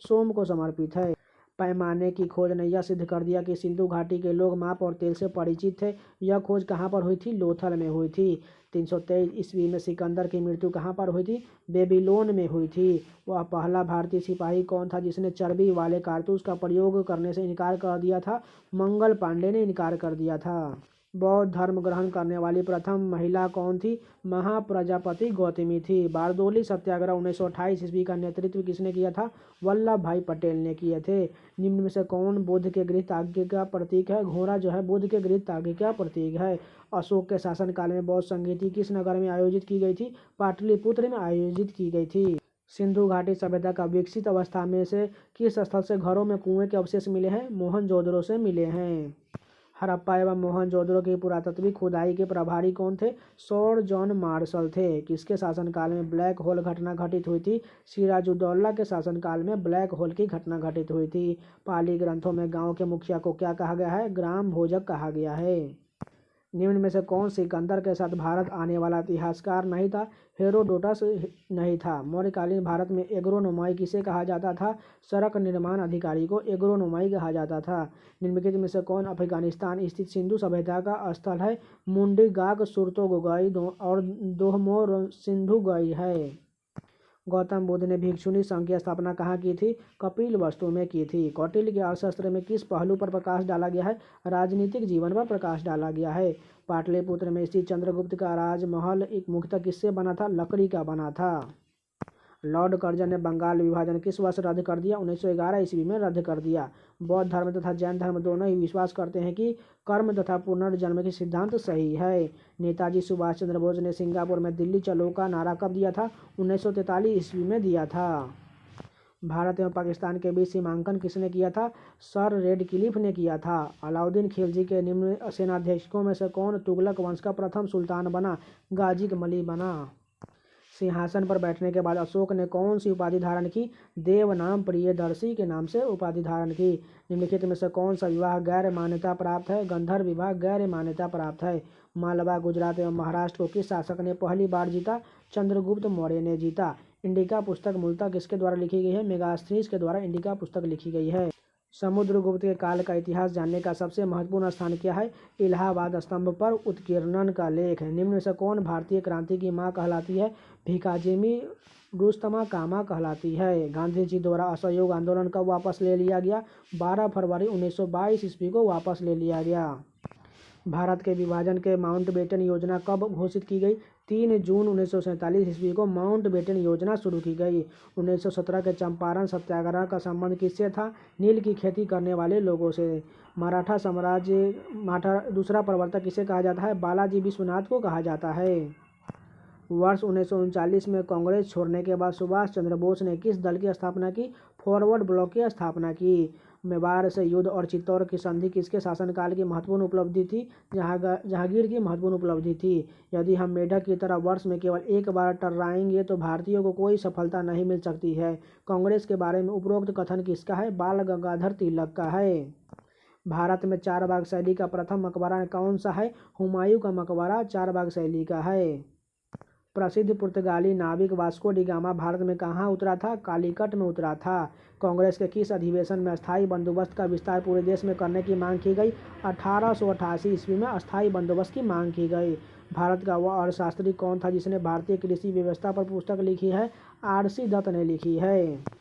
सोम को समर्पित है। पैमाने की खोज नैया सिद्ध कर दिया कि सिंधु घाटी के लोग माप और तेल से परिचित थे। यह खोज कहाँ पर हुई थी? लोथल में हुई थी। 323 ईस्वी में सिकंदर की मृत्यु कहाँ पर हुई थी? बेबीलोन में हुई थी। वह पहला भारतीय सिपाही कौन था जिसने चर्बी वाले कारतूस का प्रयोग करने से इनकार कर दिया था? मंगल पांडे ने इनकार कर दिया था। बौद्ध धर्म ग्रहण करने वाली प्रथम महिला कौन थी? महाप्रजापति गौतमी थी। बारदोली सत्याग्रह 1928 ईस्वी का नेतृत्व किसने किया था? वल्लभ भाई पटेल ने किए थे। निम्न में से कौन बुद्ध के गृह त्याग का प्रतीक है? घोड़ा जो है बुद्ध के गृह त्याग का प्रतीक है। अशोक के शासनकाल में बौद्ध संगीति किस नगर में आयोजित की गई थी? पाटलिपुत्र में आयोजित की गई थी। सिंधु घाटी सभ्यता का विकसित अवस्था में से किस स्थल से घरों में कुएं के अवशेष मिले हैं? मोहनजोदड़ो से मिले हैं। हड़प्पा एवं मोहनजोदड़ो की पुरातात्विक खुदाई के प्रभारी कौन थे? सर जॉन मार्शल थे। किसके शासनकाल में ब्लैक होल घटना घटित हुई थी? सिराजुद्दौला के शासनकाल में ब्लैक होल की घटना घटित हुई थी। पाली ग्रंथों में गांव के मुखिया को क्या कहा गया है? ग्राम भोजक कहा गया है। निम्न में से कौन सिकंदर के साथ भारत आने वाला इतिहासकार नहीं था? हेरोडोटस नहीं था। मौर्यकालीन भारत में एग्रोनोमाई किसे कहा जाता था? सड़क निर्माण अधिकारी को एग्रोनोमाई कहा जाता था। निम्नलिखित में से कौन अफगानिस्तान स्थित सिंधु सभ्यता का स्थल है? मुंडीगाग सुरतोगोगई और दोहमोर सिंधु गई है। गौतम बुद्ध ने भिक्षुणी संघ की स्थापना कहाँ की थी? कपिलवस्तु में की थी। कौटिल्य के अर्थशास्त्र में किस पहलू पर प्रकाश डाला गया है? राजनीतिक जीवन पर प्रकाश डाला गया है। पाटलिपुत्र में स्थित चंद्रगुप्त का राजमहल एक मुख्यतः किससे बना था? लकड़ी का बना था। लॉर्ड कर्जन ने बंगाल विभाजन किस वर्ष रद्द कर दिया? 1911 ईस्वी में रद्द कर दिया। बौद्ध धर्म तथा जैन धर्म दोनों ही विश्वास करते हैं कि कर्म तथा पुनर्जन्म के सिद्धांत सही है। नेताजी सुभाष चंद्र बोस ने सिंगापुर में दिल्ली चलो का नारा कब दिया था? 1943 ईस्वी में दिया था। भारत एवं पाकिस्तान के बीच सीमांकन किसने किया था? सर रेडक्लिफ ने किया था। अलाउद्दीन खिलजी के निम्न सेनाध्यक्षों में से कौन तुगलक वंश का प्रथम सुल्तान बना? गाजी मली बना। सिंहासन पर बैठने के बाद अशोक ने कौन सी उपाधि धारण की? देवनाम प्रियदर्शी के नाम से उपाधि धारण की। निम्नलिखित में से कौन सा विवाह गैर मान्यता प्राप्त है? गंधर्व विवाह गैर मान्यता प्राप्त है। मालवा, गुजरात एवं महाराष्ट्र को किस शासक ने पहली बार जीता? चंद्रगुप्त मौर्य ने जीता। इंडिका पुस्तक मूलतः किसके द्वारा लिखी गई है? मेगास्थनीज के द्वारा इंडिका पुस्तक लिखी गई है। समुद्रगुप्त के काल का इतिहास जानने का सबसे महत्वपूर्ण स्थान क्या है? इलाहाबाद स्तंभ पर उत्कीर्णन का लेख है। निम्न में से कौन भारतीय क्रांति की मां कहलाती है? भिकाजिनी रुस्तमा कामा कहलाती है। गांधी जी द्वारा असहयोग आंदोलन कब वापस ले लिया गया? 12 फरवरी 1922 ईस्वी को वापस ले लिया गया। भारत के विभाजन के माउंटबेटन योजना कब घोषित की गई? 3 जून 1947 ईस्वी को माउंटबेटन योजना शुरू की गई। 1917 के चंपारण सत्याग्रह का संबंध किससे था? नील की खेती करने वाले लोगों से। मराठा साम्राज्य दूसरा प्रवर्तक किसे कहा जाता है? बालाजी विश्वनाथ को कहा जाता है। वर्ष 1939 में कांग्रेस छोड़ने के बाद सुभाष चंद्र बोस ने किस दल की स्थापना की? फॉरवर्ड ब्लॉक की स्थापना की। मेवाड़ से युद्ध और चित्तौड़ की संधि किसके शासनकाल की महत्वपूर्ण उपलब्धि थी? जहांगीर की महत्वपूर्ण उपलब्धि थी। यदि हम मेढक की तरह वर्ष में केवल एक बार टर्राएंगे तो भारतीयों को कोई सफलता नहीं मिल सकती है। कांग्रेस के बारे में उपरोक्त कथन किसका है? बाल गंगाधर तिलक का है। भारत में चारबाग शैली का प्रथम मकबरा कौन सा है? हुमायूं का मकबरा चारबाग शैली का है। प्रसिद्ध पुर्तगाली नाविक वास्को डी गामा भारत में कहाँ उतरा था? कालीकट में उतरा था। कांग्रेस के किस अधिवेशन में अस्थायी बंदोबस्त का विस्तार पूरे देश में करने की मांग की गई? 1888 ईस्वी में अस्थायी बंदोबस्त की मांग की गई। भारत का वह अर्थशास्त्री कौन था जिसने भारतीय कृषि व्यवस्था पर पुस्तक लिखी है? आरसी दत्त ने लिखी है।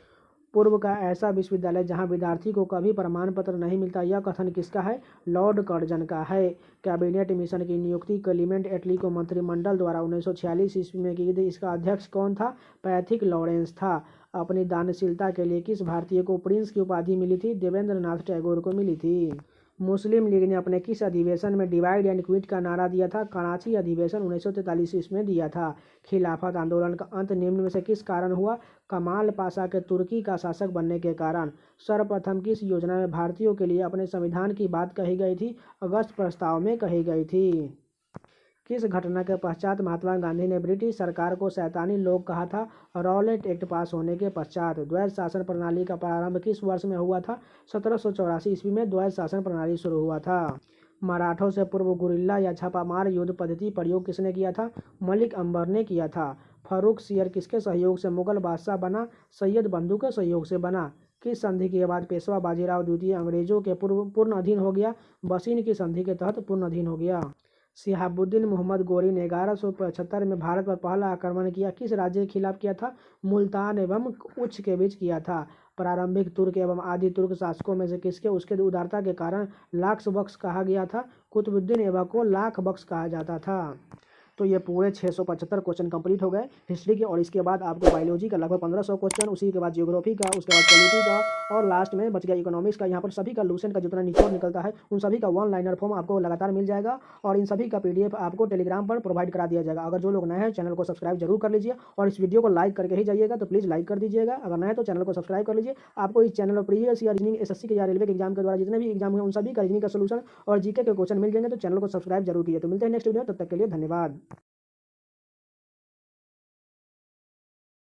पूर्व का ऐसा विश्वविद्यालय जहां विद्यार्थी को कभी प्रमाण पत्र नहीं मिलता, यह कथन किसका है? लॉर्ड कर्जन का है। कैबिनेट मिशन की नियुक्ति क्लीमेंट एटली को मंत्रिमंडल द्वारा 1946 ईस्वी में की गई। इसका अध्यक्ष कौन था? पैथिक लॉरेंस था। अपनी दानशीलता के लिए किस भारतीय को प्रिंस की उपाधि मिली थी? देवेंद्र नाथ टैगोर को मिली थी। मुस्लिम लीग ने अपने किस अधिवेशन में डिवाइड एंड क्विट का नारा दिया था? कराची अधिवेशन 1943 ईस्वी में दिया था। खिलाफत आंदोलन का अंत निम्न में से किस कारण हुआ? कमाल पाशा के तुर्की का शासक बनने के कारण। सर्वप्रथम किस योजना में भारतीयों के लिए अपने संविधान की बात कही गई थी? अगस्त प्रस्ताव में कही गई थी। किस घटना के पश्चात महात्मा गांधी ने ब्रिटिश सरकार को शैतानी लोग कहा था? रॉलेट एक्ट पास होने के पश्चात। द्वैध शासन प्रणाली का प्रारंभ किस वर्ष में हुआ था? 1784 ईस्वी में द्वैध शासन प्रणाली शुरू हुआ था। मराठों से पूर्व गुरिल्ला या छापामार युद्ध पद्धति प्रयोग किसने किया था? मलिक अंबर ने किया था। फर्रुख सियर किसके सहयोग से मुगल बादशाह बना? सैयद बंधु के सहयोग से बना। किस संधि के बाद पेशवा बाजीराव द्वितीय अंग्रेजों के पूर्ण अधीन हो गया? बसीन की संधि के तहत पूर्ण अधीन हो गया। शिहाबुद्दीन मोहम्मद गोरी ने 1175 में भारत पर पहला आक्रमण किया किस राज्य के खिलाफ किया था? मुल्तान एवं उच्च के बीच किया था। प्रारंभिक तुर्क एवं आदि तुर्क शासकों में से किसके उसके उदारता के कारण लाख बख्श कहा गया था? कुतुबुद्दीन ऐबक को लाख बख्श कहा जाता था। तो ये पूरे 675 क्वेश्चन कंप्लीट हो गए हिस्ट्री के। और इसके बाद आपको बायोलॉजी का लगभग 1500 क्वेश्चन, उसी के बाद जियोग्राफी का, उसके बाद पॉलिटी का, और लास्ट में बच गया इकोनॉमिक्स का। यहाँ पर सभी का लूसेंट का जितना निचोड़ निकलता है उन सभी का वन लाइनर फॉर्म आपको लगातार मिल जाएगा, और इन सभी का PDF आपको टेलीग्राम पर प्रोवाइड करा दिया जाएगा। अगर जो लोग नए हैं चैनल को सब्सक्राइब जरूर कर लीजिए, और इस वीडियो को लाइक करके ही जाइएगा, तो प्लीज़ लाइक कर दीजिएगा। अगर नए तो चैनल को सब्सक्राइब कर लीजिए। आपको इस चैनल पर प्रीवियस या रीजनिंग, SSC के या रेलवे के एग्जाम के द्वारा जितने भी एग्जाम हुए उन सभी का रीजनिंग का सोल्यूशन और GK के क्वेश्चन मिल जाएंगे। तो चैनल को सब्सक्राइब जरूर कीजिए। तो मिलते हैं नेक्स्ट वीडियो, तब तक के लिए धन्यवाद।